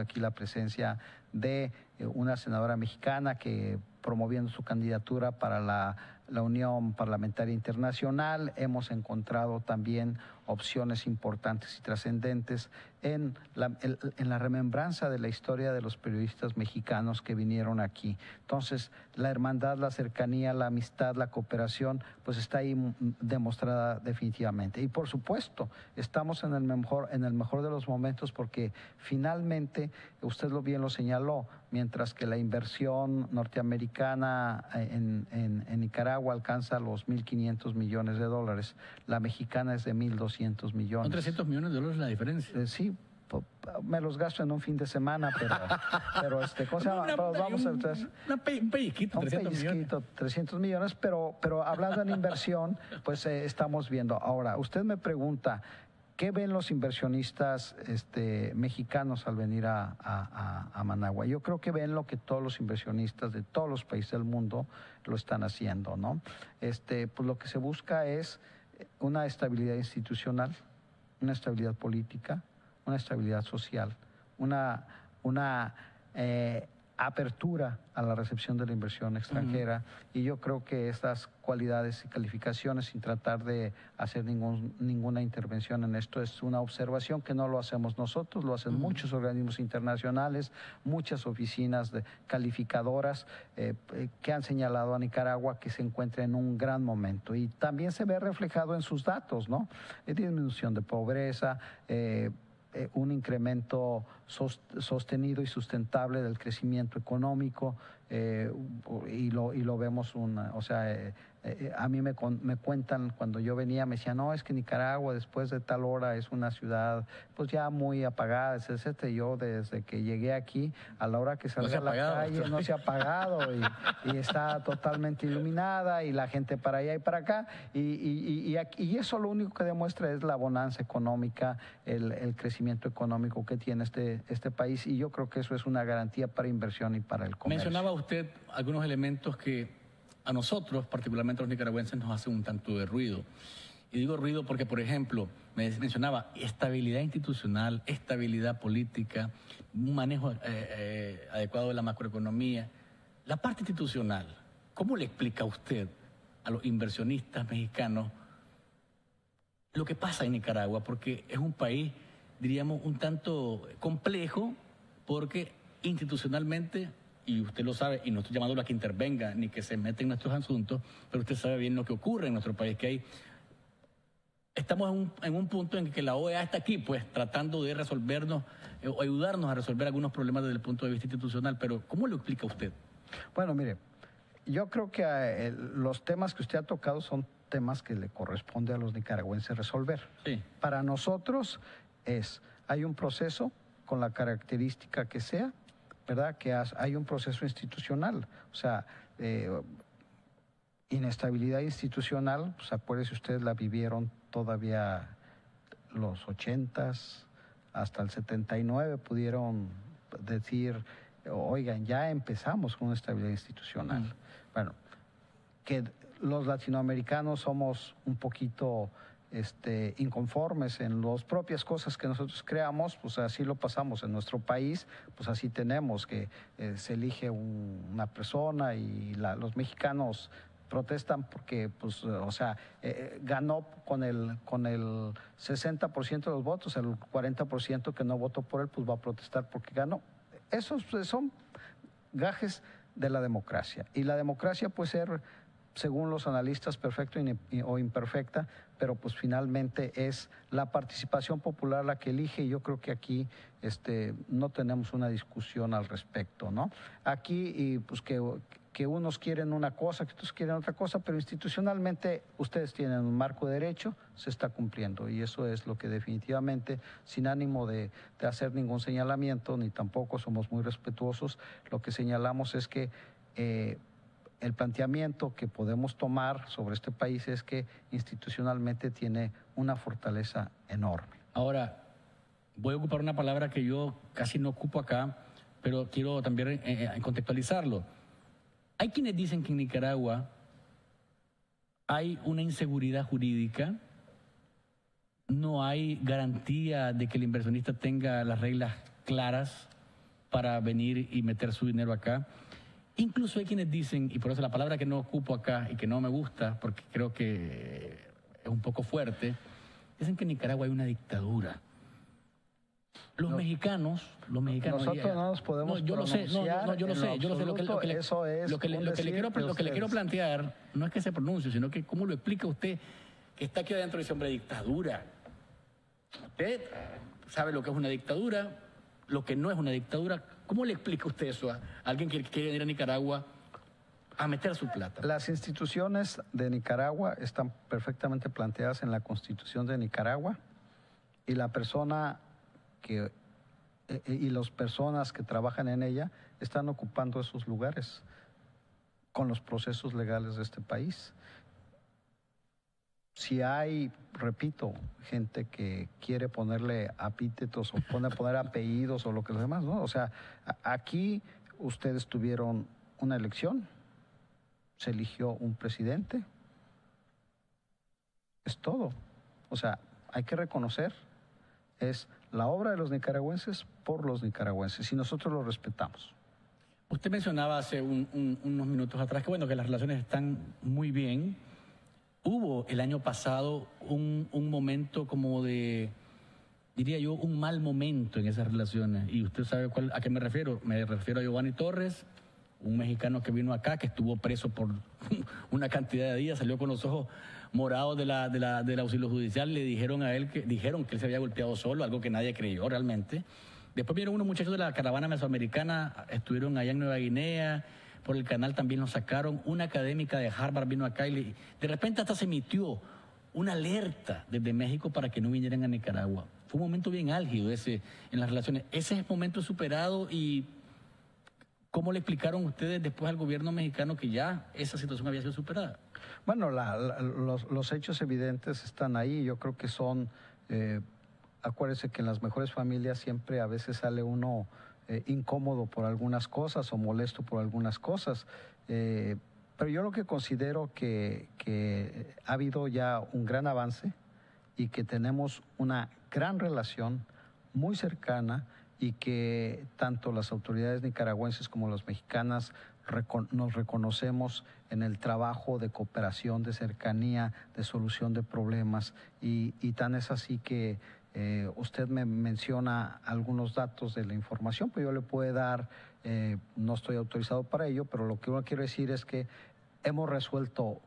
[SPEAKER 9] aquí la presencia de una senadora mexicana que promoviendo su candidatura para la Unión Parlamentaria Internacional, hemos encontrado también opciones importantes y trascendentes en la remembranza de la historia de los periodistas mexicanos que vinieron aquí. Entonces, la hermandad, la cercanía, la amistad, la cooperación, pues está ahí demostrada definitivamente. Y por supuesto, estamos en el mejor de los momentos porque finalmente, usted bien lo señaló, mientras que la inversión norteamericana en Nicaragua alcanza los $1.500 millones, la mexicana es de $1.200 millones.
[SPEAKER 2] ¿Son 300 millones de dólares la diferencia?
[SPEAKER 9] Sí, me los gasto en un fin de semana, pero ¿cómo se llama?
[SPEAKER 2] Un pellizquito,
[SPEAKER 9] 300 millones, pero hablando en inversión, pues estamos viendo. Ahora, usted me pregunta, ¿qué ven los inversionistas mexicanos al venir a Managua? Yo creo que ven lo que todos los inversionistas de todos los países del mundo lo están haciendo, ¿no? Pues lo que se busca es una estabilidad institucional, una estabilidad política, una estabilidad social, una apertura a la recepción de la inversión extranjera, y yo creo que estas cualidades y calificaciones, sin tratar de hacer ninguna intervención en esto, es una observación que no lo hacemos nosotros, lo hacen muchos organismos internacionales, muchas oficinas calificadoras que han señalado a Nicaragua que se encuentra en un gran momento, y también se ve reflejado en sus datos, ¿no? Disminución de pobreza, un incremento sostenido y sustentable del crecimiento económico, y lo vemos, a mí me cuentan, cuando yo venía, me decían, no, es que Nicaragua después de tal hora es una ciudad pues ya muy apagada, etc. Yo desde que llegué aquí, a la hora que salí a la calle no se ha apagado y está totalmente iluminada, y la gente para allá y para acá, y eso lo único que demuestra es la bonanza económica, el crecimiento económico que tiene este país, y yo creo que eso es una garantía para inversión y para el comercio.
[SPEAKER 2] Mencionaba usted algunos elementos que a nosotros, particularmente a los nicaragüenses, nos hace un tanto de ruido. Y digo ruido porque, por ejemplo, me mencionaba estabilidad institucional, estabilidad política, un manejo adecuado de la macroeconomía. La parte institucional, ¿cómo le explica a usted a los inversionistas mexicanos lo que pasa en Nicaragua? Porque es un país, diríamos, un tanto complejo, porque institucionalmente, y usted lo sabe, y no estoy llamándolo a que intervenga ni que se meta en nuestros asuntos, pero usted sabe bien lo que ocurre en nuestro país, que estamos en un punto en que la OEA está aquí, pues, tratando de resolvernos o ayudarnos a resolver algunos problemas desde el punto de vista institucional, pero ¿cómo lo explica usted?
[SPEAKER 9] Bueno, mire, yo creo que los temas que usted ha tocado son temas que le corresponde a los nicaragüenses resolver.
[SPEAKER 2] Sí.
[SPEAKER 9] Para nosotros es hay un proceso con la característica que sea, ¿verdad? Que hay un proceso institucional, o sea, inestabilidad institucional, pues acuérdense ustedes, la vivieron todavía los 80s, hasta el 79 pudieron decir, oigan, ya empezamos con una estabilidad institucional. Bueno, que los latinoamericanos somos un poquito inconformes en las propias cosas que nosotros creamos, pues así lo pasamos en nuestro país, pues así tenemos que se elige una persona y los mexicanos protestan porque, pues, o sea, ganó con el 60% de los votos, el 40% que no votó por él, pues va a protestar porque ganó. Esos son gajes de la democracia. Y la democracia puede ser, según los analistas, perfecta o imperfecta, pero pues finalmente es la participación popular la que elige, y yo creo que aquí no tenemos una discusión al respecto, ¿no? Aquí, y pues que unos quieren una cosa, que otros quieren otra cosa, pero institucionalmente ustedes tienen un marco de derecho, se está cumpliendo, y eso es lo que definitivamente, sin ánimo de hacer ningún señalamiento, ni tampoco somos muy respetuosos, lo que señalamos es que el planteamiento que podemos tomar sobre este país es que institucionalmente tiene una fortaleza enorme.
[SPEAKER 2] Ahora, voy a ocupar una palabra que yo casi no ocupo acá, pero quiero también contextualizarlo. Hay quienes dicen que en Nicaragua hay una inseguridad jurídica, no hay garantía de que el inversionista tenga las reglas claras para venir y meter su dinero acá. Incluso hay quienes dicen, y por eso la palabra que no ocupo acá y que no me gusta, porque creo que es un poco fuerte, dicen que en Nicaragua hay una dictadura. Los mexicanos...
[SPEAKER 9] Nosotros no nos podemos pronunciar.
[SPEAKER 2] Yo lo sé. Lo que le quiero plantear no es que se pronuncie, sino que cómo lo explica usted que está aquí adentro y dice, hombre, dictadura. Usted sabe lo que es una dictadura, lo que no es una dictadura. ¿Cómo le explica usted eso a alguien que quiere ir a Nicaragua a meter su plata?
[SPEAKER 9] Las instituciones de Nicaragua están perfectamente planteadas en la Constitución de Nicaragua, y la persona y las personas que trabajan en ella están ocupando esos lugares con los procesos legales de este país. Si hay, repito, gente que quiere ponerle epítetos o poner apellidos o lo que los demás, ¿no? O sea, aquí ustedes tuvieron una elección, se eligió un presidente, es todo. O sea, hay que reconocer, es la obra de los nicaragüenses por los nicaragüenses, y nosotros lo respetamos.
[SPEAKER 2] Usted mencionaba hace unos minutos atrás que, bueno, que las relaciones están muy bien. Hubo el año pasado un momento como de, diría yo, un mal momento en esas relaciones. Y usted sabe a qué me refiero. Me refiero a Giovanni Torres, un mexicano que vino acá, que estuvo preso por una cantidad de días, salió con los ojos morados del auxilio judicial. Le dijeron a él dijeron que él se había golpeado solo, algo que nadie creyó realmente. Después vinieron unos muchachos de la caravana mesoamericana, estuvieron allá en Nueva Guinea. Por el canal también nos sacaron. Una académica de Harvard vino acá y de repente hasta se emitió una alerta desde México para que no vinieran a Nicaragua. Fue un momento bien álgido ese en las relaciones. Ese momento superado, y ¿cómo le explicaron ustedes después al gobierno mexicano que ya esa situación había sido superada?
[SPEAKER 9] Bueno, los hechos evidentes están ahí. Yo creo que son, acuérdense que en las mejores familias siempre a veces sale uno incómodo por algunas cosas o molesto por algunas cosas, pero yo lo que considero que ha habido ya un gran avance y que tenemos una gran relación muy cercana, y que tanto las autoridades nicaragüenses como las mexicanas nos reconocemos en el trabajo de cooperación, de cercanía, de solución de problemas, y tan es así que usted me menciona algunos datos de la información, pues yo le puedo dar, no estoy autorizado para ello, pero lo que yo quiero decir es que hemos resuelto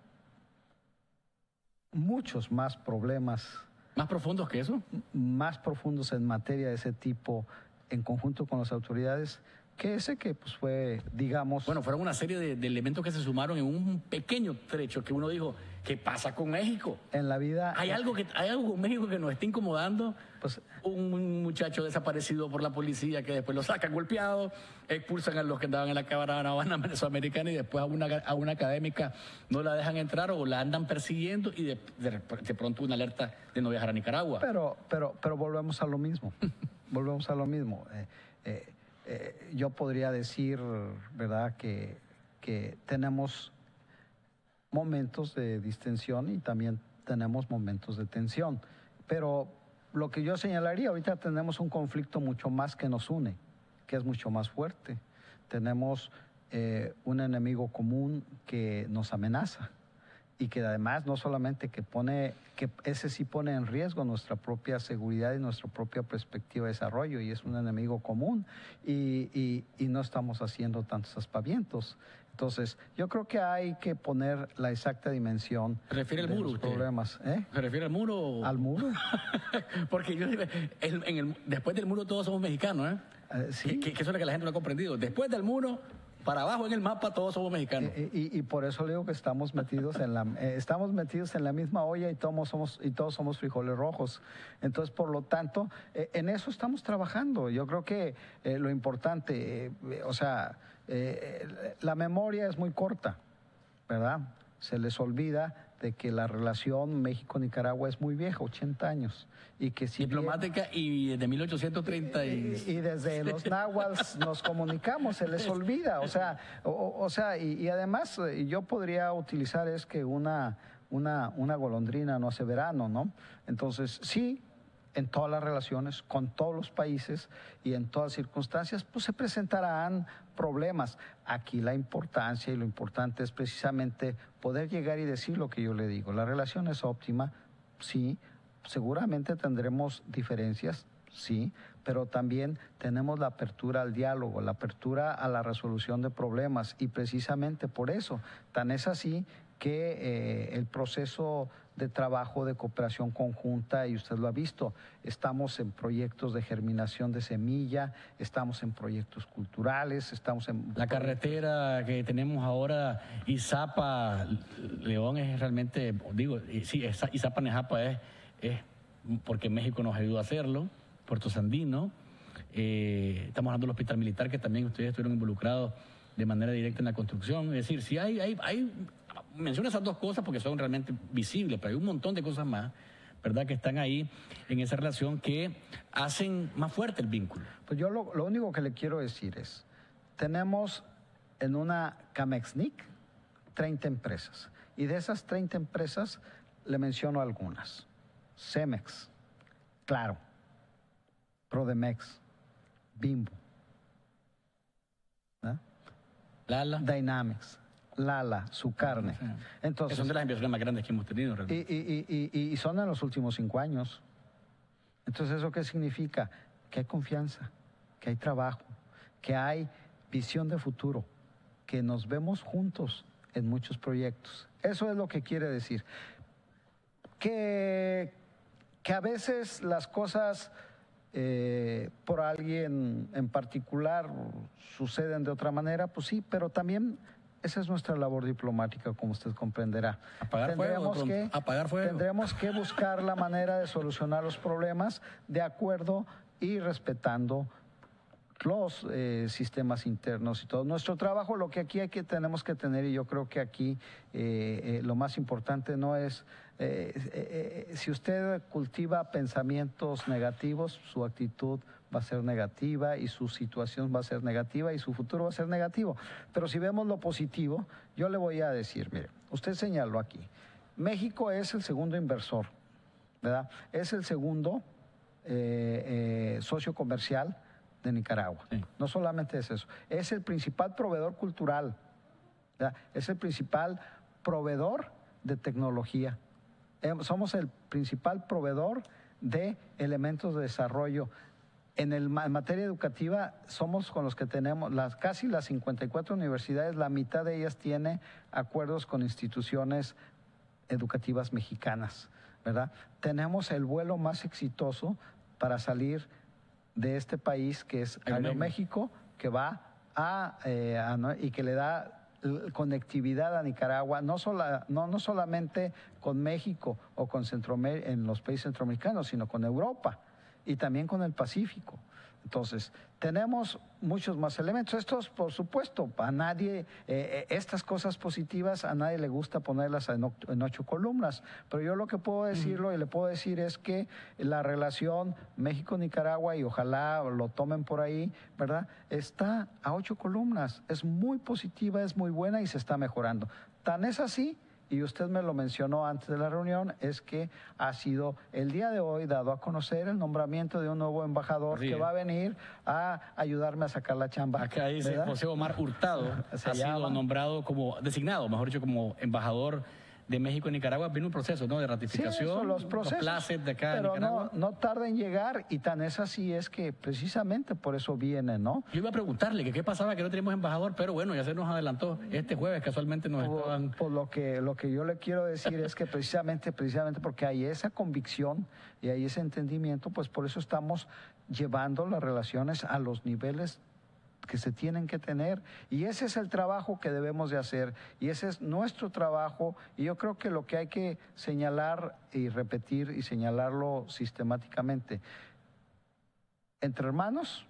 [SPEAKER 9] muchos más problemas.
[SPEAKER 2] ¿Más profundos que eso?
[SPEAKER 9] Más profundos en materia de ese tipo, en conjunto con las autoridades, que ese que pues fue, digamos...
[SPEAKER 2] Bueno, fueron una serie de elementos que se sumaron en un pequeño trecho que uno dijo, ¿qué pasa con México?
[SPEAKER 9] En la vida...
[SPEAKER 2] ¿Hay algo con México que nos está incomodando?
[SPEAKER 9] Pues,
[SPEAKER 2] un muchacho desaparecido por la policía que después lo sacan golpeado, expulsan a los que andaban en la caravana mesoamericana y después a una académica no la dejan entrar o la andan persiguiendo y de pronto una alerta de no viajar a Nicaragua.
[SPEAKER 9] Pero volvemos a lo mismo. Volvemos a lo mismo. Yo podría decir, ¿verdad?, que tenemos momentos de distensión y también tenemos momentos de tensión. Pero lo que yo señalaría, ahorita tenemos un conflicto mucho más que nos une, que es mucho más fuerte. Tenemos un enemigo común que nos amenaza y que además no solamente que ese sí pone en riesgo nuestra propia seguridad y nuestra propia perspectiva de desarrollo, y es un enemigo común y no estamos haciendo tantos aspavientos. Entonces, yo creo que hay que poner la exacta dimensión.
[SPEAKER 2] ¿Se refiere al muro usted?
[SPEAKER 9] Problemas, ¿eh?
[SPEAKER 2] ¿Se refiere al muro?
[SPEAKER 9] ¿Al muro?
[SPEAKER 2] Porque después del muro todos somos mexicanos, ¿eh?
[SPEAKER 9] Sí.
[SPEAKER 2] Que eso es lo que la gente no ha comprendido. Después del muro, para abajo en el mapa, todos somos mexicanos.
[SPEAKER 9] Y por eso le digo que estamos metidos en la misma olla y todos somos frijoles rojos. Entonces, por lo tanto, en eso estamos trabajando. Yo creo que lo importante, la memoria es muy corta, ¿verdad? Se les olvida de que la relación México-Nicaragua es muy vieja, 80 años. Y que si
[SPEAKER 2] diplomática y de 1830
[SPEAKER 9] y desde los náhuatl nos comunicamos, se les olvida. Y además yo podría utilizar es que una golondrina no hace verano, ¿no? Entonces, sí, en todas las relaciones, con todos los países y en todas circunstancias, pues se presentarán problemas. Aquí la importancia y lo importante es precisamente poder llegar y decir lo que yo le digo. La relación es óptima, sí, seguramente tendremos diferencias, sí, pero también tenemos la apertura al diálogo, la apertura a la resolución de problemas, y precisamente por eso, tan es así que el proceso de trabajo de cooperación conjunta, y usted lo ha visto, estamos en proyectos de germinación de semilla, estamos en proyectos culturales, estamos en...
[SPEAKER 2] La carretera que tenemos ahora, Izapa-León, es realmente, sí, Izapa-Nejapa es porque México nos ayudó a hacerlo, Puerto Sandino, estamos hablando del hospital militar, que también ustedes estuvieron involucrados de manera directa en la construcción. Es decir, si hay menciono esas dos cosas porque son realmente visibles, pero hay un montón de cosas más, ¿verdad?, que están ahí en esa relación que hacen más fuerte el vínculo.
[SPEAKER 9] Pues yo lo único que le quiero decir es, tenemos en una Camexnic 30 empresas, y de esas 30 empresas le menciono algunas: Cemex, Claro, Prodemex, Bimbo,
[SPEAKER 2] Lala,
[SPEAKER 9] Dynamics, Lala, su carne.
[SPEAKER 2] Sí.
[SPEAKER 9] Entonces,
[SPEAKER 2] son de las inversiones más grandes que hemos tenido realmente.
[SPEAKER 9] Y son en los últimos 5 años. Entonces, ¿eso qué significa? Que hay confianza, que hay trabajo, que hay visión de futuro, que nos vemos juntos en muchos proyectos. Eso es lo que quiere decir. Que a veces las cosas por alguien en particular suceden de otra manera, pues sí, pero también esa es nuestra labor diplomática, como usted comprenderá.
[SPEAKER 2] Apagar fuego.
[SPEAKER 9] Tendremos que buscar la manera de solucionar los problemas de acuerdo y respetando los sistemas internos y todo. Nuestro trabajo, lo que aquí tenemos que tener, y yo creo que aquí lo más importante no es, si usted cultiva pensamientos negativos, su actitud va a ser negativa y su situación va a ser negativa y su futuro va a ser negativo. Pero si vemos lo positivo, yo le voy a decir, mire, usted señaló aquí, México es el segundo inversor, ¿verdad? Es el segundo socio comercial de Nicaragua. Sí. No solamente es eso, es el principal proveedor cultural, ¿verdad? Es el principal proveedor de tecnología. Somos el principal proveedor de elementos de desarrollo. En materia educativa somos con los que tenemos casi las 54 universidades, la mitad de ellas tiene acuerdos con instituciones educativas mexicanas, ¿verdad? Tenemos el vuelo más exitoso para salir de este país, que es Aeroméxico, que va y que le da conectividad a Nicaragua, no solamente con México o con en los países centroamericanos, sino con Europa y también con el Pacífico. Entonces, tenemos muchos más elementos. Estos, por supuesto, a nadie, estas cosas positivas, a nadie le gusta ponerlas en 8 columnas. Pero yo lo que puedo decirlo y le puedo decir es que la relación México-Nicaragua, y ojalá lo tomen por ahí, ¿verdad?, está a 8 columnas. Es muy positiva, es muy buena y se está mejorando. Tan es así, y usted me lo mencionó antes de la reunión, es que ha sido el día de hoy dado a conocer el nombramiento de un nuevo embajador que va a venir a ayudarme a sacar la chamba.
[SPEAKER 2] Acá dice José Omar Hurtado, ha sido nombrado designado, mejor dicho, como embajador de México en Nicaragua. Viene un proceso, ¿no?, de ratificación,
[SPEAKER 9] sí, los procesos,
[SPEAKER 2] de acá
[SPEAKER 9] pero
[SPEAKER 2] de Nicaragua.
[SPEAKER 9] no tarda en llegar, y tan es así es que precisamente por eso viene, ¿no?
[SPEAKER 2] Yo iba a preguntarle que qué pasaba que no teníamos embajador, pero bueno, ya se nos adelantó. Este jueves casualmente nos estaban...
[SPEAKER 9] Por lo que yo le quiero decir es que precisamente porque hay esa convicción y hay ese entendimiento, pues por eso estamos llevando las relaciones a los niveles que se tienen que tener, y ese es el trabajo que debemos de hacer, y ese es nuestro trabajo, y yo creo que lo que hay que señalar y repetir y señalarlo sistemáticamente, entre hermanos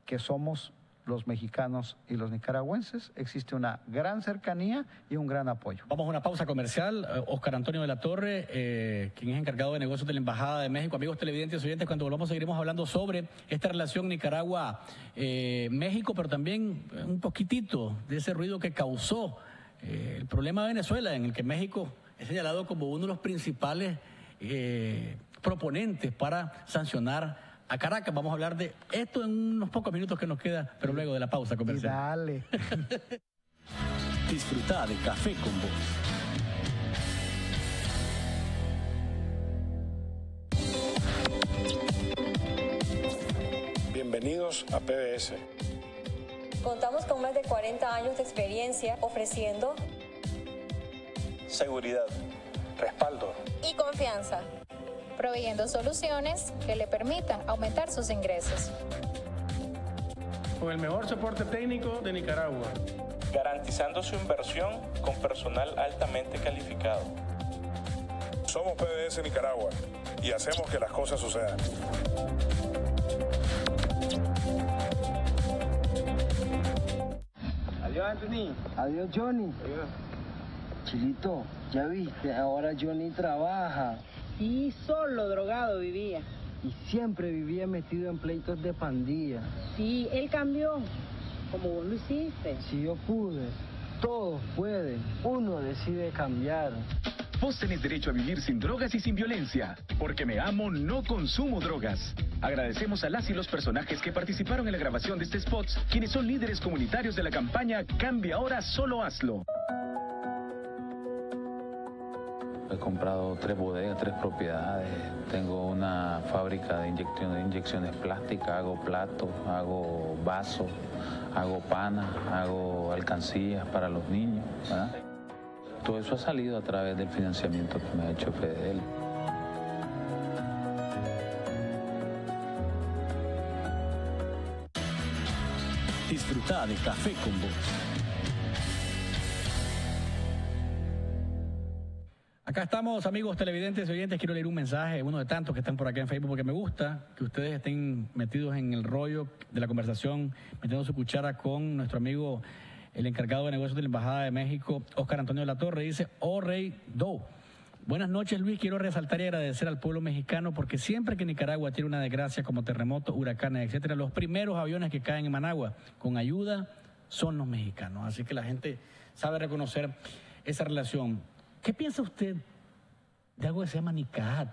[SPEAKER 9] que somos los mexicanos y los nicaragüenses, existe una gran cercanía y un gran apoyo.
[SPEAKER 2] Vamos a una pausa comercial. Oscar Antonio de la Torre, quien es encargado de negocios de la Embajada de México. Amigos televidentes y oyentes, cuando volvamos seguiremos hablando sobre esta relación Nicaragua-México, pero también un poquitito de ese ruido que causó el problema de Venezuela, en el que México es señalado como uno de los principales proponentes para sancionar a Caracas. Vamos a hablar de esto en unos pocos minutos que nos queda, pero luego de la pausa comercial.
[SPEAKER 9] Dale.
[SPEAKER 2] Disfruta de Café con Vos.
[SPEAKER 10] Bienvenidos a PBS.
[SPEAKER 11] Contamos con más de 40 años de experiencia ofreciendo
[SPEAKER 10] seguridad, respaldo
[SPEAKER 12] y confianza, proveyendo soluciones que le permitan aumentar sus ingresos.
[SPEAKER 13] Con el mejor soporte técnico de Nicaragua.
[SPEAKER 14] Garantizando su inversión con personal altamente calificado.
[SPEAKER 10] Somos PBS Nicaragua y hacemos que las cosas sucedan.
[SPEAKER 15] Adiós, Anthony.
[SPEAKER 16] Adiós, Johnny.
[SPEAKER 15] Adiós.
[SPEAKER 16] Chilito, ya viste, ahora Johnny trabaja.
[SPEAKER 17] Sí, solo drogado vivía.
[SPEAKER 16] Y siempre vivía metido en pleitos de pandilla.
[SPEAKER 17] Sí, él cambió, como vos lo hiciste.
[SPEAKER 16] Si yo pude, todos pueden. Uno decide cambiar.
[SPEAKER 18] Vos tenés derecho a vivir sin drogas y sin violencia. Porque me amo, no consumo drogas. Agradecemos a las y los personajes que participaron en la grabación de este spot, quienes son líderes comunitarios de la campaña Cambia Ahora, Solo Hazlo.
[SPEAKER 19] He comprado 3 bodegas, 3 propiedades. Tengo una fábrica de inyecciones plásticas, hago platos, hago vasos, hago panas, hago alcancías para los niños, ¿verdad? Todo eso ha salido a través del financiamiento que me ha hecho Fedel.
[SPEAKER 2] Disfruta de Café con Vos. Acá estamos, amigos televidentes y oyentes. Quiero leer un mensaje, uno de tantos que están por acá en Facebook, porque me gusta que ustedes estén metidos en el rollo de la conversación, metiendo su cuchara con nuestro amigo, el encargado de negocios de la Embajada de México, Oscar Antonio de la Torre. Dice: Oh Rey Do. Buenas noches, Luis. Quiero resaltar y agradecer al pueblo mexicano, porque siempre que Nicaragua tiene una desgracia como terremotos, huracanes, etcétera, los primeros aviones que caen en Managua con ayuda son los mexicanos. Así que la gente sabe reconocer esa relación. ¿Qué piensa usted de algo que se llama NICAD?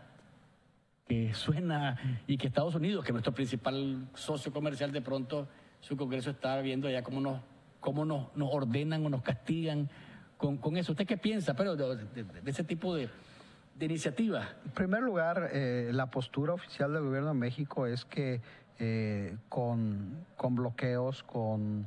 [SPEAKER 2] Que suena, y que Estados Unidos, que es nuestro principal socio comercial, de pronto su Congreso está viendo allá cómo nos ordenan o nos castigan con eso. ¿Usted qué piensa, pero de ese tipo de iniciativas?
[SPEAKER 9] En primer lugar, la postura oficial del gobierno de México es que con bloqueos, con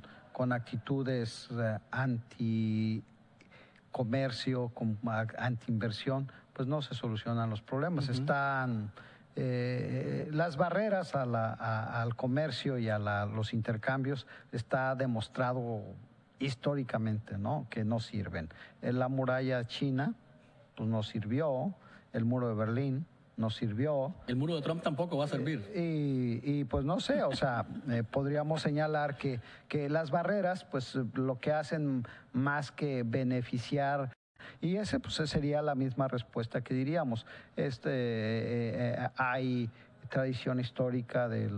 [SPEAKER 9] actitudes anti-comercio, con anti-inversión, pues no se solucionan los problemas. Están las barreras al comercio y a los intercambios está demostrado históricamente, ¿no?, que no sirven. La muralla china pues no sirvió, el muro de Berlín no sirvió.
[SPEAKER 2] El muro de Trump tampoco va a servir.
[SPEAKER 9] Y pues no sé, o sea, podríamos señalar que las barreras pues lo que hacen más que beneficiar. Y ese pues sería la misma respuesta que diríamos. Hay tradición histórica de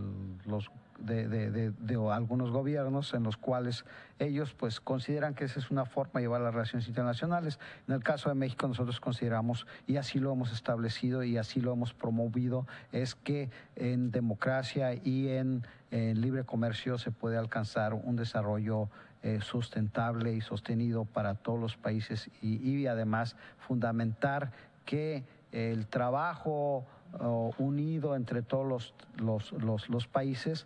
[SPEAKER 9] algunos gobiernos en los cuales ellos pues consideran que esa es una forma de llevar las relaciones internacionales. En el caso de México nosotros consideramos, y así lo hemos establecido y así lo hemos promovido, es que en democracia y en libre comercio se puede alcanzar un desarrollo sustentable y sostenido para todos los países y además fundamentar que el trabajo unido entre todos los países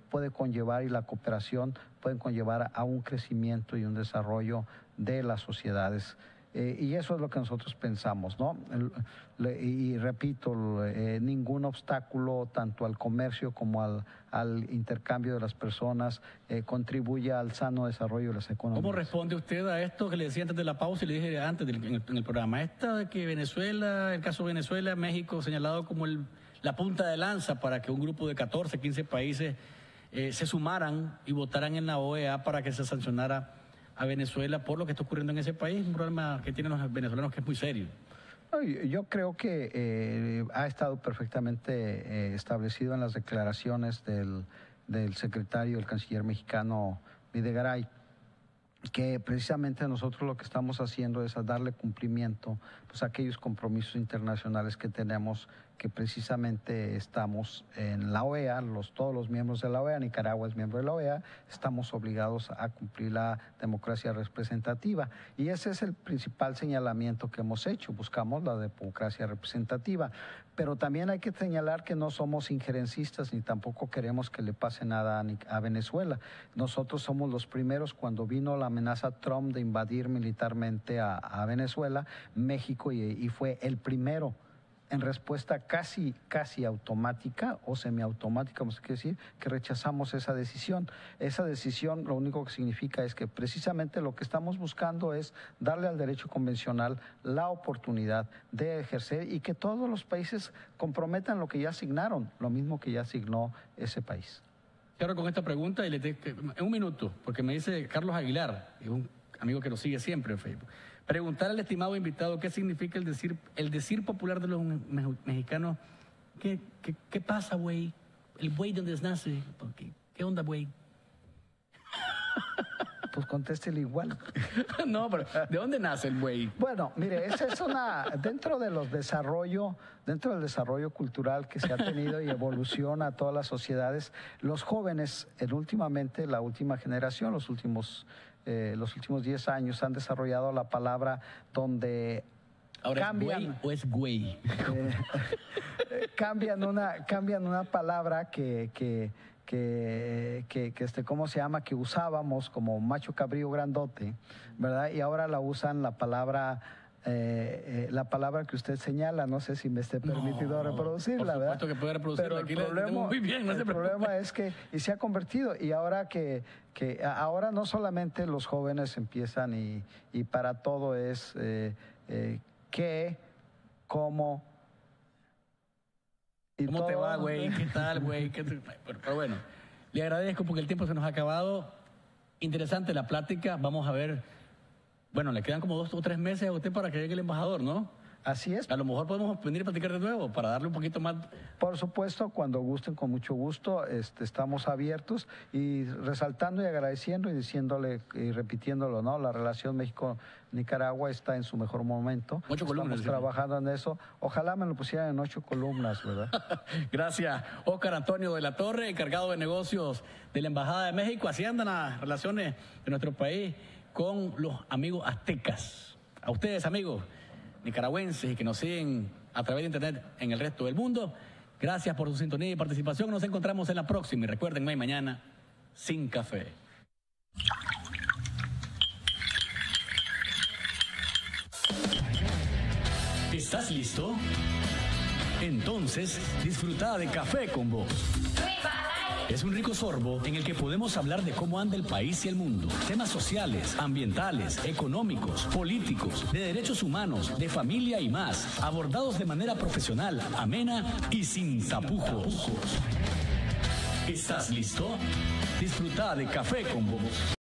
[SPEAKER 9] puede conllevar, y la cooperación pueden conllevar a un crecimiento y un desarrollo de las sociedades. Y eso es lo que nosotros pensamos, ¿no? Y repito, ningún obstáculo tanto al comercio como al intercambio de las personas contribuye al sano desarrollo de las economías.
[SPEAKER 2] ¿Cómo responde usted a esto que le decía antes de la pausa y le dije antes en el programa? Esta de que Venezuela, el caso de Venezuela, México señalado como la punta de lanza para que un grupo de 14, 15 países se sumaran y votaran en la OEA para que se sancionara a Venezuela por lo que está ocurriendo en ese país, un problema que tienen los venezolanos que es muy serio.
[SPEAKER 9] Yo creo que ha estado perfectamente establecido en las declaraciones del secretario, el canciller mexicano Videgaray, que precisamente nosotros lo que estamos haciendo es darle cumplimiento pues, a aquellos compromisos internacionales que tenemos, que precisamente estamos en la OEA, todos los miembros de la OEA, Nicaragua es miembro de la OEA, estamos obligados a cumplir la democracia representativa. Y ese es el principal señalamiento que hemos hecho, buscamos la democracia representativa. Pero también hay que señalar que no somos injerencistas ni tampoco queremos que le pase nada a Venezuela. Nosotros somos los primeros, cuando vino la amenaza Trump de invadir militarmente a Venezuela, México, y fue el primero en respuesta casi automática o semiautomática, vamos a decir, que rechazamos esa decisión. Esa decisión lo único que significa es que precisamente lo que estamos buscando es darle al derecho convencional la oportunidad de ejercer y que todos los países comprometan lo que ya asignaron, lo mismo que ya asignó ese país.
[SPEAKER 2] Cierro con esta pregunta y en un minuto, porque me dice Carlos Aguilar, un amigo que nos sigue siempre en Facebook. Preguntar al estimado invitado qué significa el decir popular de los mexicanos. ¿Qué pasa, güey? El güey donde nace. ¿Qué onda, güey?
[SPEAKER 9] Pues contéstele igual.
[SPEAKER 2] No, pero ¿de dónde nace el güey?
[SPEAKER 9] Bueno, mire, esa es dentro del desarrollo cultural que se ha tenido y evolución a todas las sociedades, los jóvenes, últimamente, la última generación, los últimos 10 años han desarrollado la palabra donde
[SPEAKER 2] ahora
[SPEAKER 9] cambian,
[SPEAKER 2] ¿es güey o es güey?
[SPEAKER 9] Cambian una palabra ¿cómo se llama? Que usábamos como macho cabrío grandote, ¿verdad? Y ahora la usan la palabra que usted señala, no sé si me esté permitido reproducirla, ¿verdad?
[SPEAKER 2] Por supuesto que puede reproducirla,
[SPEAKER 9] pero
[SPEAKER 2] aquí la tenemos muy bien.
[SPEAKER 9] El problema es que se ha convertido, y ahora ahora no solamente los jóvenes empiezan y para todo es qué, cómo.
[SPEAKER 2] ¿Cómo te va, güey? ¿Qué tal, güey? Pero bueno, le agradezco porque el tiempo se nos ha acabado. Interesante la plática. Vamos a ver. Bueno, le quedan como 2 o 3 meses a usted para que llegue el embajador, ¿no?
[SPEAKER 9] Así es.
[SPEAKER 2] A lo mejor podemos venir a platicar de nuevo para darle un poquito más.
[SPEAKER 9] Por supuesto, cuando gusten, con mucho gusto, estamos abiertos y resaltando y agradeciendo y diciéndole y repitiéndolo, ¿no? La relación México-Nicaragua está en su mejor momento.
[SPEAKER 2] 8 columnas.
[SPEAKER 9] Estamos trabajando en eso. Ojalá me lo pusieran en 8 columnas, ¿verdad?
[SPEAKER 2] Gracias. Óscar Antonio de la Torre, encargado de negocios de la Embajada de México. Así andan las relaciones de nuestro país con los amigos aztecas. A ustedes, amigos nicaragüenses y que nos siguen a través de internet en el resto del mundo, gracias por su sintonía y participación. Nos encontramos en la próxima y recuerden, no hay mañana sin café.
[SPEAKER 3] ¿Estás listo?
[SPEAKER 2] Entonces, disfruta de Café con Vos. Es un rico sorbo en el que podemos hablar de cómo anda el país y el mundo. Temas sociales, ambientales, económicos, políticos, de derechos humanos, de familia y más. Abordados de manera profesional, amena y sin tapujos. ¿Estás listo? Disfruta de Café con Vos.